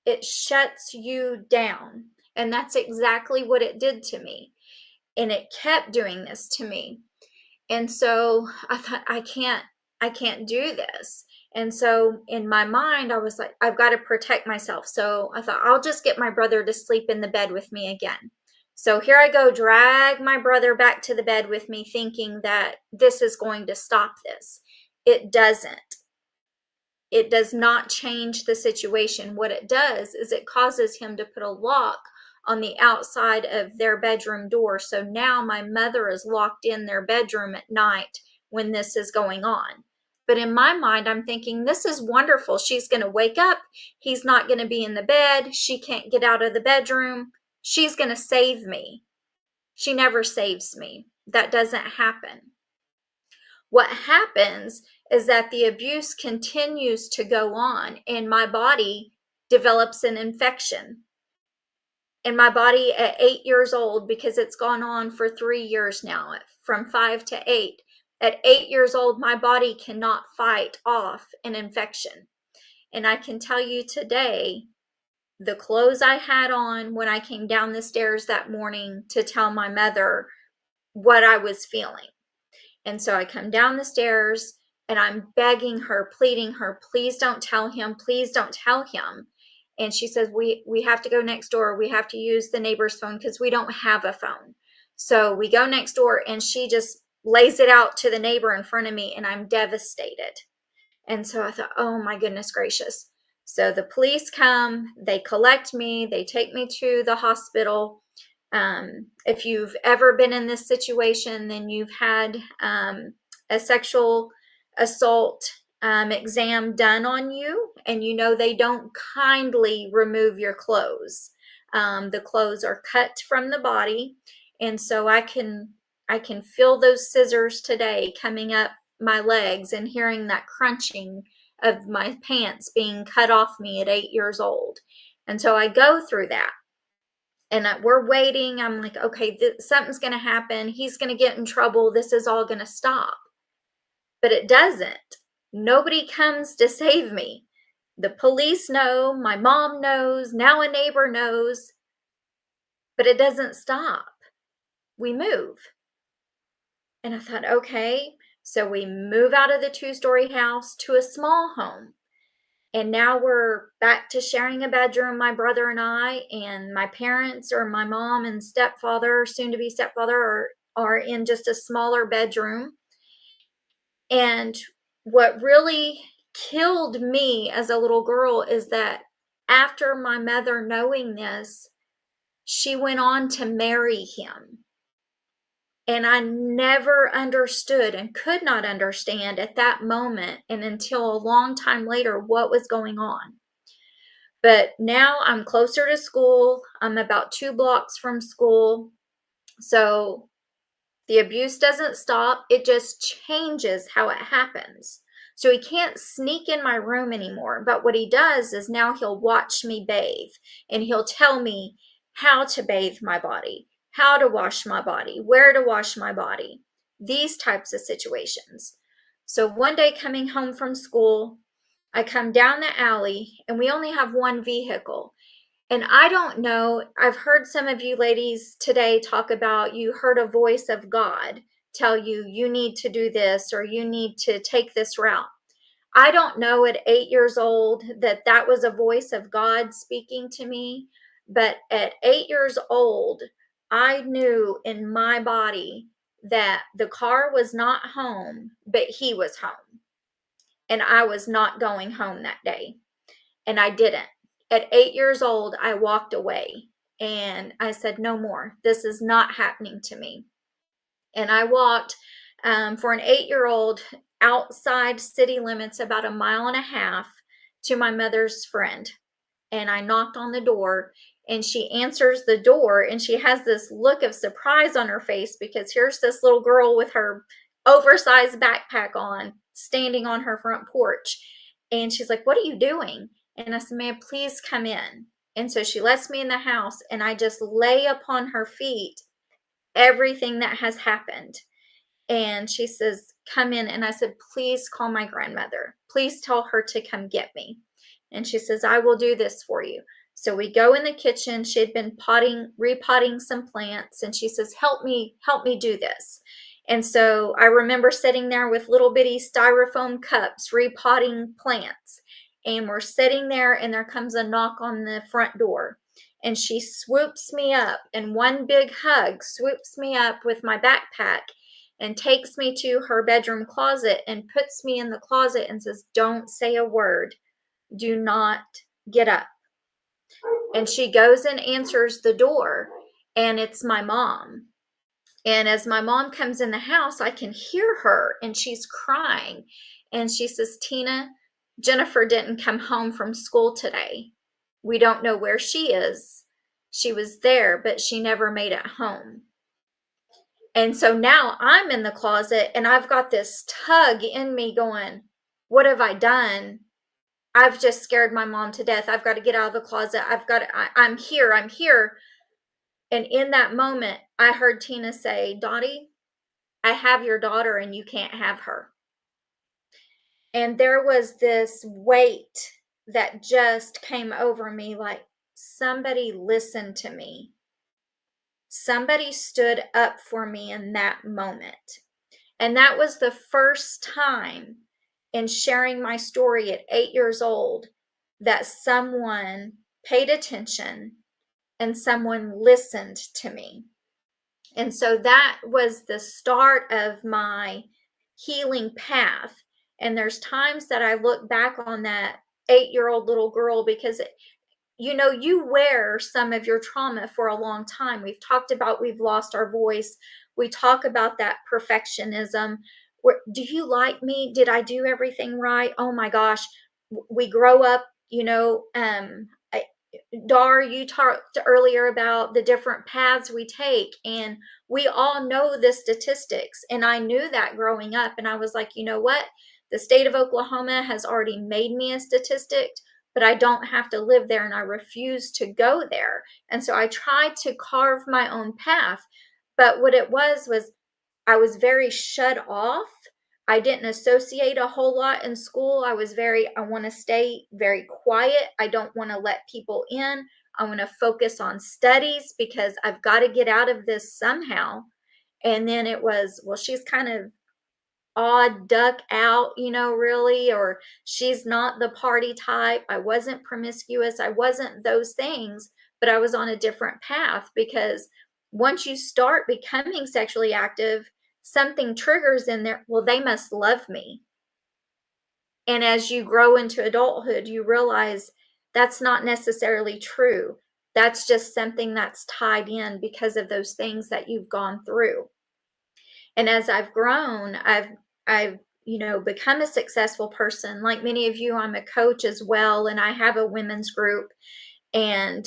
It shuts you down. And that's exactly what it did to me. And it kept doing this to me. And so I thought, I can't do this. And so in my mind, I was like, I've got to protect myself. So I thought, I'll just get my brother to sleep in the bed with me again. So here I go, drag my brother back to the bed with me, thinking that this is going to stop this. It doesn't. It does not change the situation. What it does is it causes him to put a lock on the outside of their bedroom door. So now my mother is locked in their bedroom at night when this is going on. But in my mind, I'm thinking, this is wonderful. She's going to wake up. He's not going to be in the bed. She can't get out of the bedroom. She's going to save me. She never saves me. That doesn't happen. What happens is that the abuse continues to go on, and my body develops an infection. And my body at 8 years old, because it's gone on for 3 years now, from 5 to 8. At 8 years old, my body cannot fight off an infection. And I can tell you today, the clothes I had on when I came down the stairs that morning to tell my mother what I was feeling. And so I come down the stairs and I'm begging her, pleading her, please don't tell him. Please don't tell him. And she says, we have to go next door. We have to use the neighbor's phone because we don't have a phone. So we go next door and she just lays it out to the neighbor in front of me, and I'm devastated. And so I thought, oh my goodness gracious. So the police come, they collect me, they take me to the hospital. If you've ever been in this situation, then you've had a sexual assault exam done on you, and they don't kindly remove your clothes. The clothes are cut from the body, and so I can feel those scissors today coming up my legs and hearing that crunching of my pants being cut off me at 8 years old. And so I go through that. And we're waiting. I'm like, okay, something's going to happen. He's going to get in trouble. This is all going to stop. But it doesn't. Nobody comes to save me. The police know. My mom knows. Now a neighbor knows. But it doesn't stop. We move. And I thought, okay. So we move out of the 2-story house to a small home. And now we're back to sharing a bedroom, my brother and I, and my parents, or my mom and stepfather, soon-to-be stepfather, are in just a smaller bedroom. And what really killed me as a little girl is that after my mother knowing this, she went on to marry him. And I never understood and could not understand at that moment and until a long time later what was going on. But now I'm closer to school. I'm about 2 blocks from school. So The abuse doesn't stop. It just changes how it happens. So he can't sneak in my room anymore. But what he does is now he'll watch me bathe, and he'll tell me how to bathe my body, how to wash my body, where to wash my body, these types of situations. So one day coming home from school, I come down the alley, and we only have one vehicle. And I don't know, I've heard some of you ladies today talk about you heard a voice of God tell you, you need to do this or you need to take this route. I don't know at 8 years old that was a voice of God speaking to me. But at 8 years old, I knew in my body that the car was not home, but he was home. And I was not going home that day. And I didn't. At 8 years old, I walked away and I said, no more. This is not happening to me. And I walked for an 8-year-old outside city limits about 1.5 miles to my mother's friend. And I knocked on the door, and she answers the door, and she has this look of surprise on her face because here's this little girl with her oversized backpack on, standing on her front porch. And she's like, what are you doing? And I said, ma'am, please come in. And so she lets me in the house, and I just lay upon her feet everything that has happened. And she says, come in. And I said, please call my grandmother. Please tell her to come get me. And she says, I will do this for you. So we go in the kitchen. She had been repotting some plants. And she says, help me do this. And so I remember sitting there with little bitty styrofoam cups, repotting plants. And we're sitting there, and there comes a knock on the front door. And she swoops me up, and one big hug swoops me up with my backpack and takes me to her bedroom closet and puts me in the closet and says, don't say a word. Do not get up. And she goes and answers the door, and it's my mom. And as my mom comes in the house, I can hear her, and she's crying. And she says, Tina, Jennifer didn't come home from school today. We don't know where she is. She was there, but she never made it home. And so now I'm in the closet, and I've got this tug in me going, what have I done? I've just scared my mom to death. I've got to get out of the closet. I'm here. And in that moment, I heard Tina say, Dottie, I have your daughter and you can't have her. And there was this weight that just came over me, like somebody listened to me. Somebody stood up for me in that moment. And that was the first time in sharing my story at 8 years old that someone paid attention and someone listened to me. And so that was the start of my healing path. And there's times that I look back on that 8-year-old little girl because, you wear some of your trauma for a long time. We've talked about we've lost our voice. We talk about that perfectionism. Do you like me? Did I do everything right? Oh my gosh. We grow up, Dar, you talked earlier about the different paths we take, and we all know the statistics. And I knew that growing up, and I was like, you know what? The state of Oklahoma has already made me a statistic, but I don't have to live there, and I refuse to go there. And so I tried to carve my own path. But what it was I was very shut off. I didn't associate a whole lot in school. I want to stay very quiet. I don't want to let people in. I want to focus on studies because I've got to get out of this somehow. And then it was, well, she's kind of odd duck out, really, or she's not the party type. I wasn't promiscuous. I wasn't those things, but I was on a different path because once you start becoming sexually active, something triggers in there. Well, they must love me. And as you grow into adulthood, you realize that's not necessarily true. That's just something that's tied in because of those things that you've gone through. And as I've grown, I've become a successful person. Like many of you, I'm a coach as well, and I have a women's group and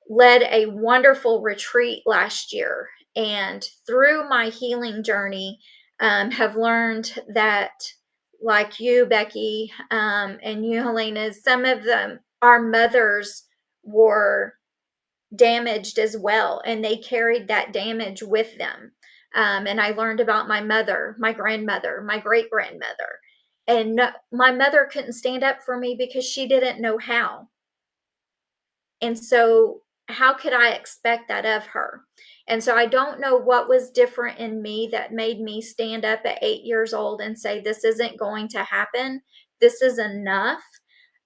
led a wonderful retreat last year. And through my healing journey, have learned that, like you, Becky, and you, Helena, some of them, our mothers were damaged as well, and they carried that damage with them. And I learned about my mother, my grandmother, my great grandmother. And my mother couldn't stand up for me because she didn't know how. And so, how could I expect that of her? And so, I don't know what was different in me that made me stand up at 8 years old and say, this isn't going to happen. This is enough.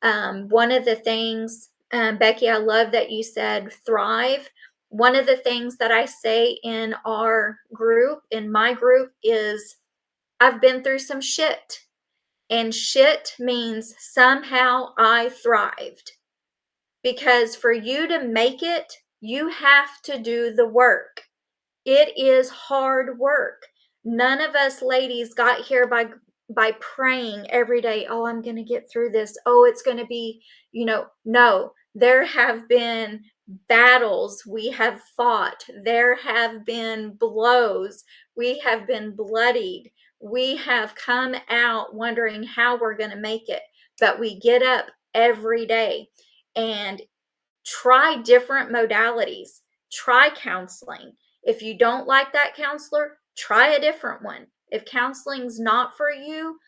One of the things, Becky, I love that you said thrive. One of the things that I say in our group, in my group, is I've been through some shit. And shit means somehow I thrived. Because for you to make it, you have to do the work. It is hard work. None of us ladies got here by praying every day, oh, I'm going to get through this. Oh, it's going to be, no. There have been battles we have fought. There have been blows. We have been bloodied. We have come out wondering how we're going to make it. But we get up every day and try different modalities. Try counseling. If you don't like that counselor, try a different one. If counseling's not for you,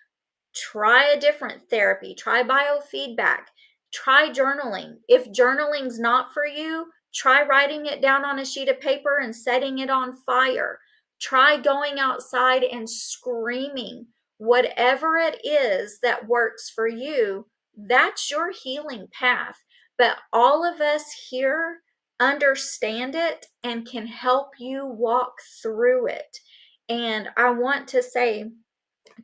try a different therapy. Try biofeedback. Try journaling. If journaling's not for you, try writing it down on a sheet of paper and setting it on fire. Try going outside and screaming. Whatever it is that works for you, that's your healing path. But all of us here understand it and can help you walk through it. And I want to say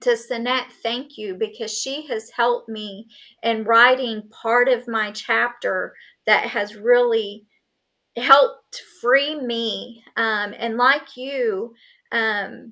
to Sinette, thank you, because she has helped me in writing part of my chapter that has really helped free me. And like you, I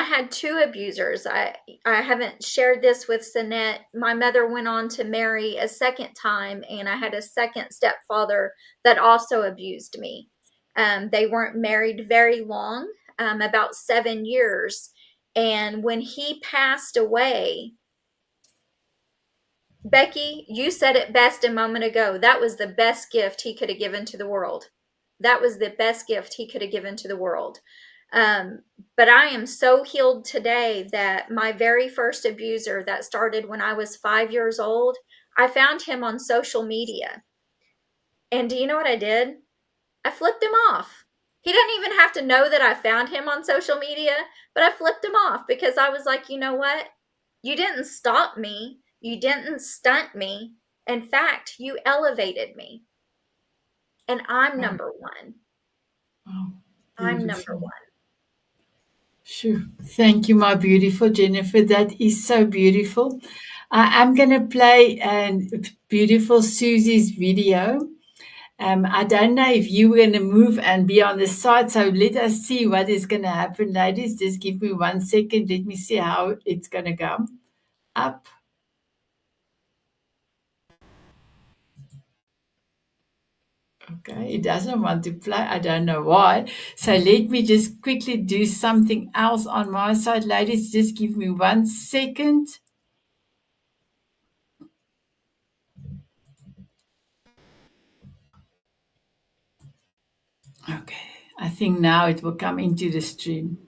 had 2 abusers. I haven't shared this with Sinette. My mother went on to marry a second time, and I had a second stepfather that also abused me. They weren't married very long, about 7 years. And when he passed away, Becky, you said it best a moment ago. That was the best gift he could have given to the world. That was the best gift he could have given to the world. But I am so healed today that my very first abuser that started when I was 5 years old, I found him on social media. And do you know what I did? I flipped him off. He didn't even have to know that I found him on social media, but I flipped him off because I was like, you know what? You didn't stop me. You didn't stunt me. In fact, you elevated me. And I'm number one. Oh, I'm number beautiful. one. Sure. Thank you, my beautiful Jennifer. That is so beautiful. I'm going to play beautiful Susie's video. I don't know if you were going to move and be on the side, so let us see what is going to happen, ladies. Just give me 1 second. Let me see how it's going to go. Up. Okay, it doesn't want to play. I don't know why. So let me just quickly do something else on my side, ladies. Just give me 1 second. Okay, I think now it will come into the stream.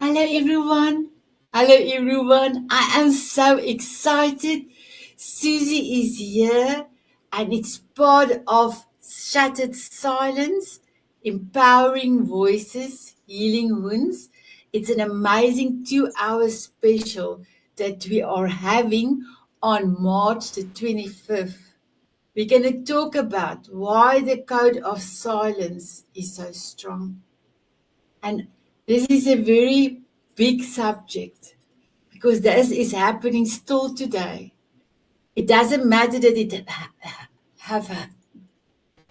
Hello, everyone. Hello, everyone. I am so excited. Susie is here, and it's part of Shattered Silence, Empowering Voices, Healing Wounds. It's an amazing 2-hour special that we are having on March the 25th. We're going to talk about why the code of silence is so strong. And this is a very big subject because this is happening still today. It doesn't matter that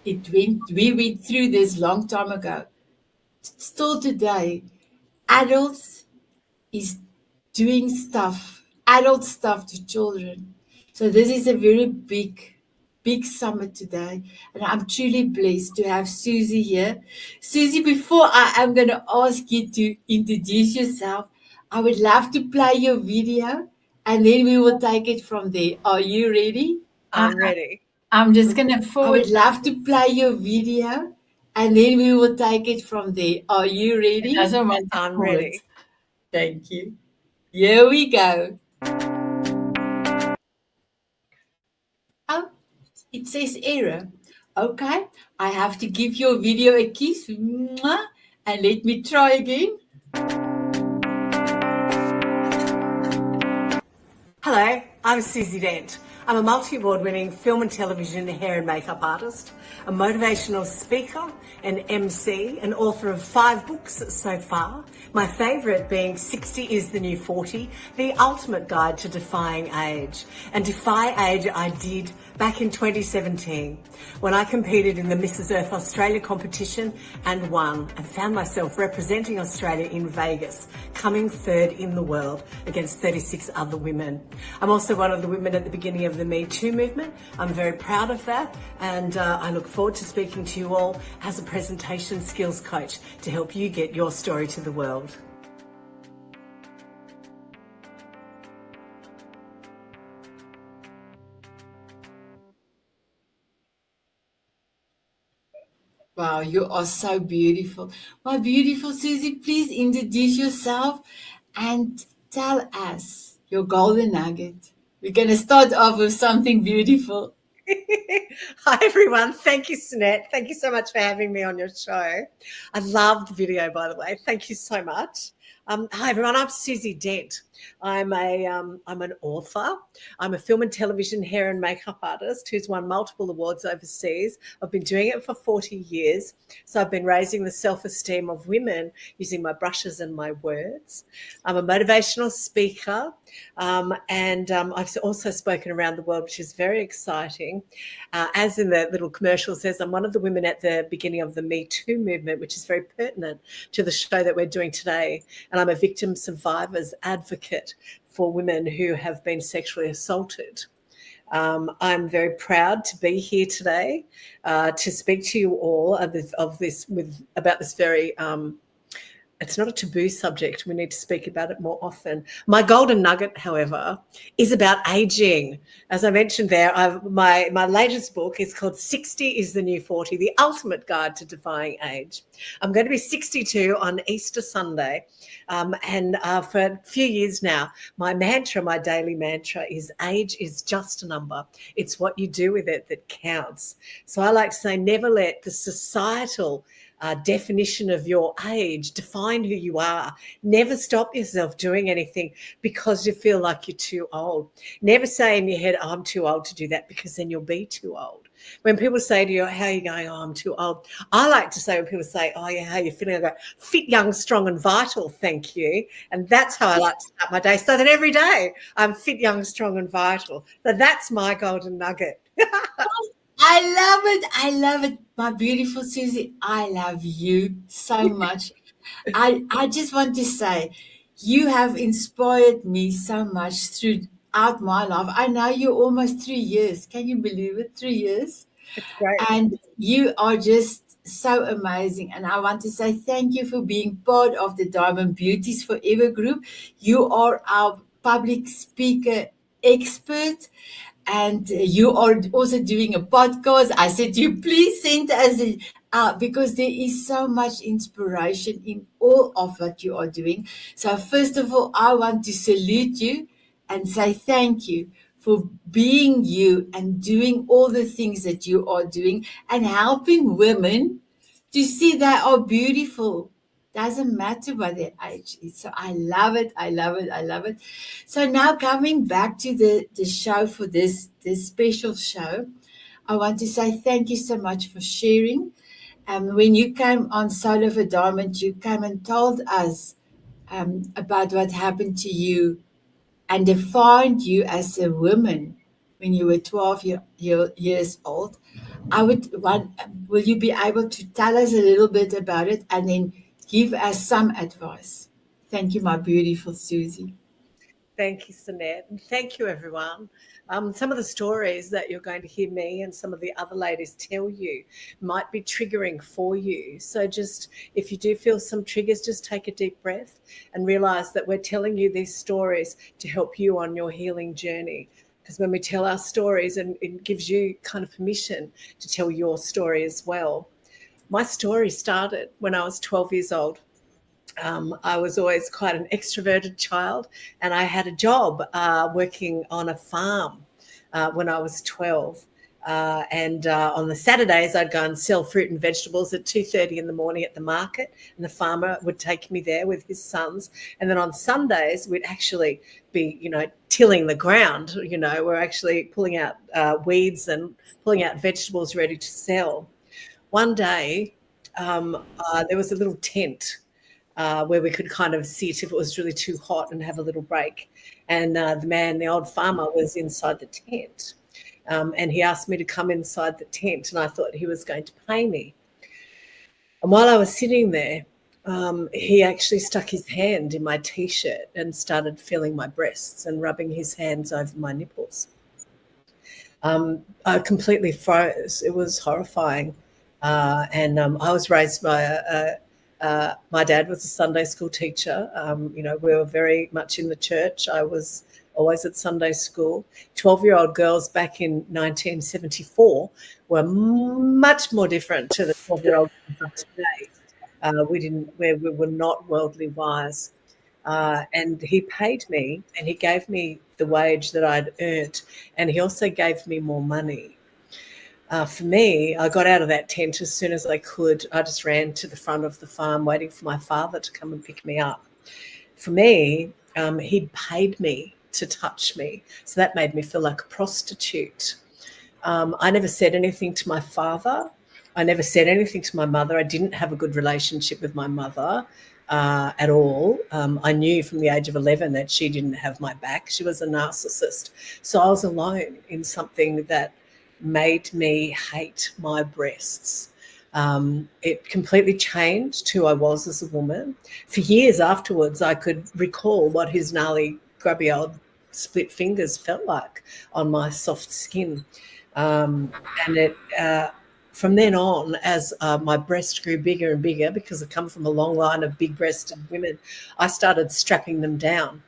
we went through this long time ago. Still today, adults is doing adult stuff to children. So this is a very big big summit today, and I'm truly blessed to have Susie here. Susie, before I am going to ask you to introduce yourself, I would love to play your video, and then we will take it from there. Are you ready? I'm ready. I'm just going to I forward. would love to play your video, and then we will take it from there. Are you ready? I don't want to I'm forward. ready. Thank you. Here we go. Oh, it says error. Okay, I have to give your video a kiss. Mwah. And let me try again. Hello, I'm Susie Dent. I'm a multi-award winning film and television hair and makeup artist, a motivational speaker, an MC, and author of 5 books so far. My favourite being 60 is the New 40, the ultimate guide to defying age. And defy age I did back in 2017 when I competed in the Mrs. Earth Australia competition and won, and found myself representing Australia in Vegas, coming 3rd in the world against 36 other women. I'm also one of the women at the beginning of the Me Too movement. I'm very proud of that, and I look forward to speaking to you all as a presentation skills coach to help you get your story to the world. Wow, you are so beautiful. My beautiful Susie, please introduce yourself and tell us your golden nugget. We're going to start off with something beautiful. Hi everyone, thank you Sunette. Thank you so much for having me on your show. I love the video, by the way. Thank you so much. Hi everyone, I'm Susie Dent. I'm an author. I'm a film and television hair and makeup artist who's won multiple awards overseas. I've been doing it for 40 years. So I've been raising the self-esteem of women using my brushes and my words. I'm a motivational speaker, and I've also spoken around the world, which is very exciting. As in the little commercial says, I'm one of the women at the beginning of the Me Too movement, which is very pertinent to the show that we're doing today. And I'm a victim survivors advocate for women who have been sexually assaulted. I'm very proud to be here today to speak to you all about this very it's not a taboo subject. We need to speak about it more often. My golden nugget, however, is about aging. As I mentioned there, my latest book is called 60 is the New 40, the ultimate guide to defying age. I'm going to be 62 on Easter Sunday. And for a few years now, my daily mantra is age is just a number. It's what you do with it that counts. So I like to say, never let the societal definition of your age define who you are. Never stop yourself doing anything because you feel like you're too old. Never say in your head, oh, I'm too old to do that, because then you'll be too old. When people say to you, how are you going? Oh, I'm too old. I like to say, when people say, oh, yeah, how are you feeling? I go, fit, young, strong and vital, thank you. And that's how I like to start my day, so that every day I'm fit, young, strong and vital. So that's my golden nugget. I love it. I love it. My beautiful Susie, I love you so much. I just want to say, you have inspired me so much throughout my life. I know you almost 3 years. Can you believe it? 3 years. It's great. And you are just so amazing. And I want to say thank you for being part of the Diamond Beauties Forever group. You are our public speaker expert. And you are also doing a podcast. I said to you, please send us because there is so much inspiration in all of what you are doing. So first of all, I want to salute you and say thank you for being you and doing all the things that you are doing and helping women to see they are beautiful. Doesn't matter what their age is. So I love it. I love it. I love it. So now coming back to the show for this special show, I want to say thank you so much for sharing. When you came on Soul of a Diamond, you came and told us about what happened to you and defined you as a woman when you were 12 years old. Will you be able to tell us a little bit about it and then give us some advice? Thank you, my beautiful Susie. Thank you, Sunette. And thank you, everyone. Some of the stories that you're going to hear me and some of the other ladies tell you might be triggering for you. So just if you do feel some triggers, just take a deep breath and realize that we're telling you these stories to help you on your healing journey. Because when we tell our stories, and it gives you kind of permission to tell your story as well. My story started when I was 12 years old. I was always quite an extroverted child, and I had a job working on a farm when I was 12. And on the Saturdays, I'd go and sell fruit and vegetables at 2:30 in the morning at the market, and the farmer would take me there with his sons. And then on Sundays, we'd actually be, tilling the ground. We're actually pulling out weeds and pulling out vegetables ready to sell. One day, there was a little tent where we could kind of sit if it was really too hot and have a little break. And the old farmer, was inside the tent. And he asked me to come inside the tent, and I thought he was going to pay me. And while I was sitting there, he actually stuck his hand in my T-shirt and started feeling my breasts and rubbing his hands over my nipples. I completely froze. It was horrifying. And I was raised by my dad was a Sunday school teacher. We were very much in the church. I was always at Sunday school. 12-year-old girls back in 1974 were much more different to the 12-year-old girls of today. We were not worldly wise. And he paid me, and he gave me the wage that I'd earned, and he also gave me more money. For me, I got out of that tent as soon as I could. I just ran to the front of the farm waiting for my father to come and pick me up. For me, he paid me to touch me, so that made me feel like a prostitute. I never said anything to my father. I never said anything to my mother. I didn't have a good relationship with my mother at all. I knew from the age of 11 that she didn't have my back. She was a narcissist. So I was alone in something that made me hate my breasts. It completely changed who I was as a woman. For years afterwards, I could recall what his gnarly, grubby old split fingers felt like on my soft skin. And from then on, as my breast grew bigger and bigger, because I come from a long line of big-breasted women, I started strapping them down.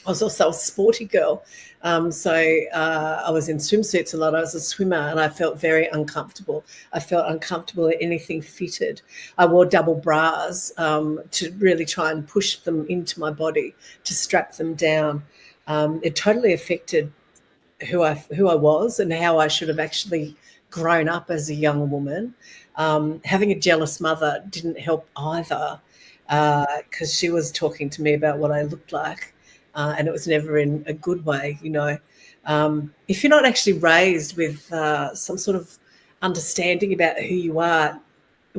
I was also a sporty girl. So I was in swimsuits a lot. I was a swimmer, and I felt very uncomfortable. I felt uncomfortable at anything fitted. I wore double bras to really try and push them into my body, to strap them down. It totally affected who I was and how I should have actually grown up as a young woman. Having a jealous mother didn't help either, because she was talking to me about what I looked like. And it was never in a good way, If you're not actually raised with some sort of understanding about who you are,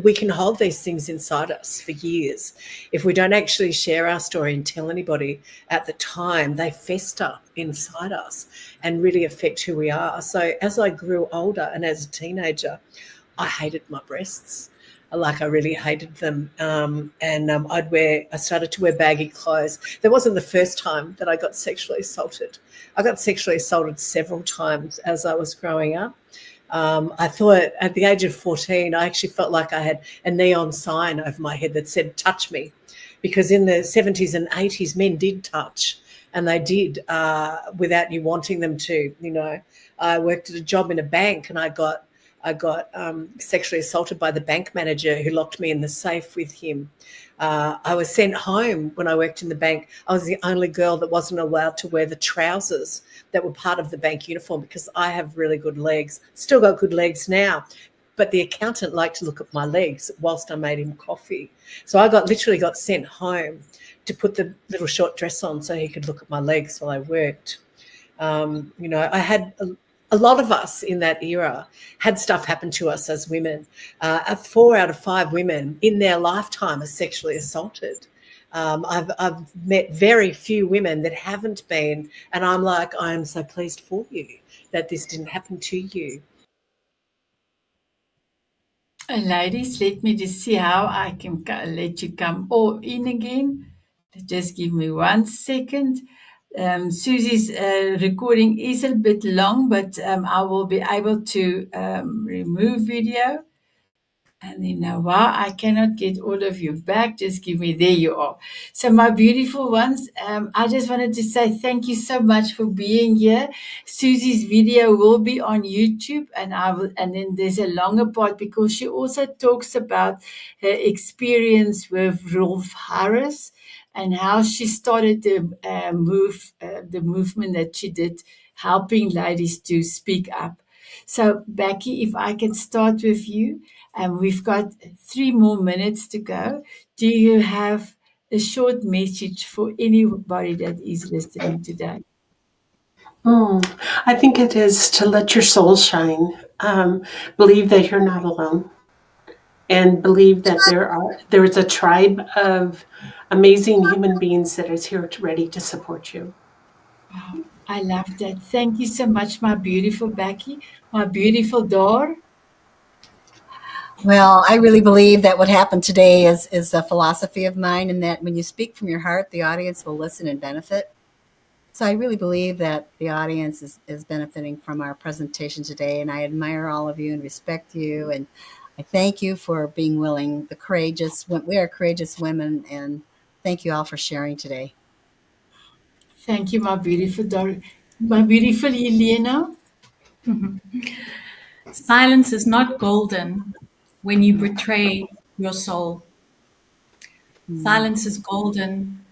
we can hold these things inside us for years. If we don't actually share our story and tell anybody at the time, they fester inside us and really affect who we are. So as I grew older and as a teenager, I hated my breasts. I really hated them. I started to wear baggy clothes. That wasn't the first time that I got sexually assaulted. I got sexually assaulted several times as I was growing up. I thought at the age of 14, I actually felt like I had a neon sign over my head that said, touch me. Because in the 70s and 80s, men did touch, and they did without you wanting them to. I worked at a job in a bank, and I got sexually assaulted by the bank manager, who locked me in the safe with him. I was sent home when I worked in the bank. I was the only girl that wasn't allowed to wear the trousers that were part of the bank uniform, because I have really good legs. Still got good legs now. But the accountant liked to look at my legs whilst I made him coffee. So I literally got sent home to put the little short dress on so he could look at my legs while I worked. I had a lot of us in that era had stuff happen to us as women. 4 out of 5 women in their lifetime are sexually assaulted. I've met very few women that haven't been, and I'm so pleased for you that this didn't happen to you. Ladies, let me just see how I can let you come all in again. Just give me 1 second. Susie's recording is a bit long, but I will be able to remove video. And then now, wow, I cannot get all of you back. Just give me, there you are. So my beautiful ones, I just wanted to say thank you so much for being here. Susie's video will be on YouTube, and then there's a longer part because she also talks about her experience with Rolf Harris and how she started the movement that she did, helping ladies to speak up. So, Becky, if I can start with you, and we've got 3 more minutes to go. Do you have a short message for anybody that is listening today? I think it is to let your soul shine. Believe that you're not alone, and believe that there is a tribe of amazing human beings that is here ready to support you. Wow, I love that. Thank you so much, my beautiful Becky, my beautiful Dor. Well, I really believe that what happened today is a philosophy of mine, and that when you speak from your heart, the audience will listen and benefit. So I really believe that the audience is benefiting from our presentation today, and I admire all of you and respect you, and I thank you for being willing. We are courageous women, and thank you all for sharing today. Thank you, my beautiful Dor. My beautiful Elena. Silence is not golden when you betray your soul. Silence is golden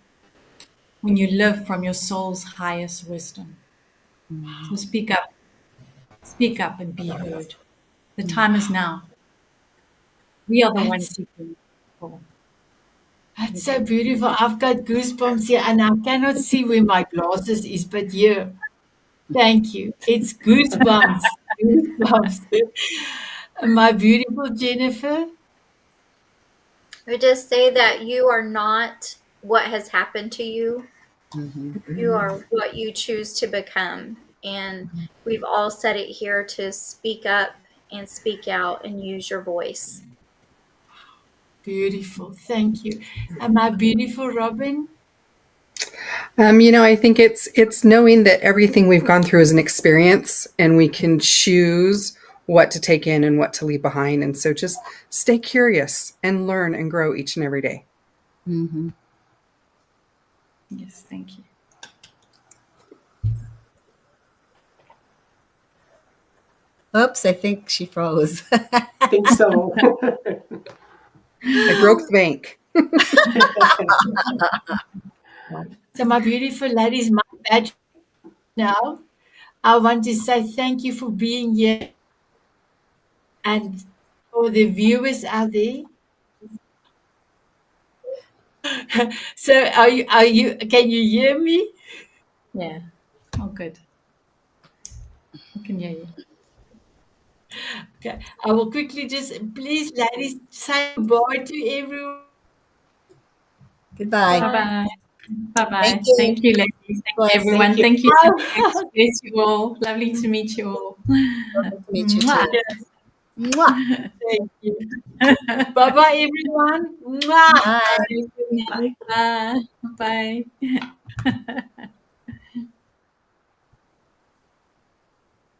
when you live from your soul's highest wisdom. So speak up and be heard. The time is now. We are the ones who can call. That's so beautiful. I've got goosebumps here, and I cannot see where my glasses is, but here. Thank you. It's goosebumps. Goosebumps. My beautiful Jennifer. I just say that you are not what has happened to you. You are what you choose to become. And we've all said it here to speak up and speak out and use your voice. Beautiful. Thank you. And my beautiful Robin. I think it's knowing that everything we've gone through is an experience, and we can choose what to take in and what to leave behind. And so just stay curious and learn and grow each and every day. Mm-hmm. Yes, thank you. Oops, I think she froze. I think so. I broke the bank. So my beautiful ladies, my badge now. I want to say thank you for being here, and for the viewers out there. So can you hear me? Yeah. Oh, good. I can hear you. Okay. I will quickly please, ladies, say goodbye to everyone. Goodbye. Bye-bye. Bye-bye. Thank you. Thank you, ladies. Thank you, Bless. everyone. Thank you. Thank you. God bless you all. Lovely to meet you all. Lovely to meet you Mwah. too. Mwah. Thank you. Bye-bye, everyone. Mwah. Bye. Bye. Bye. Bye.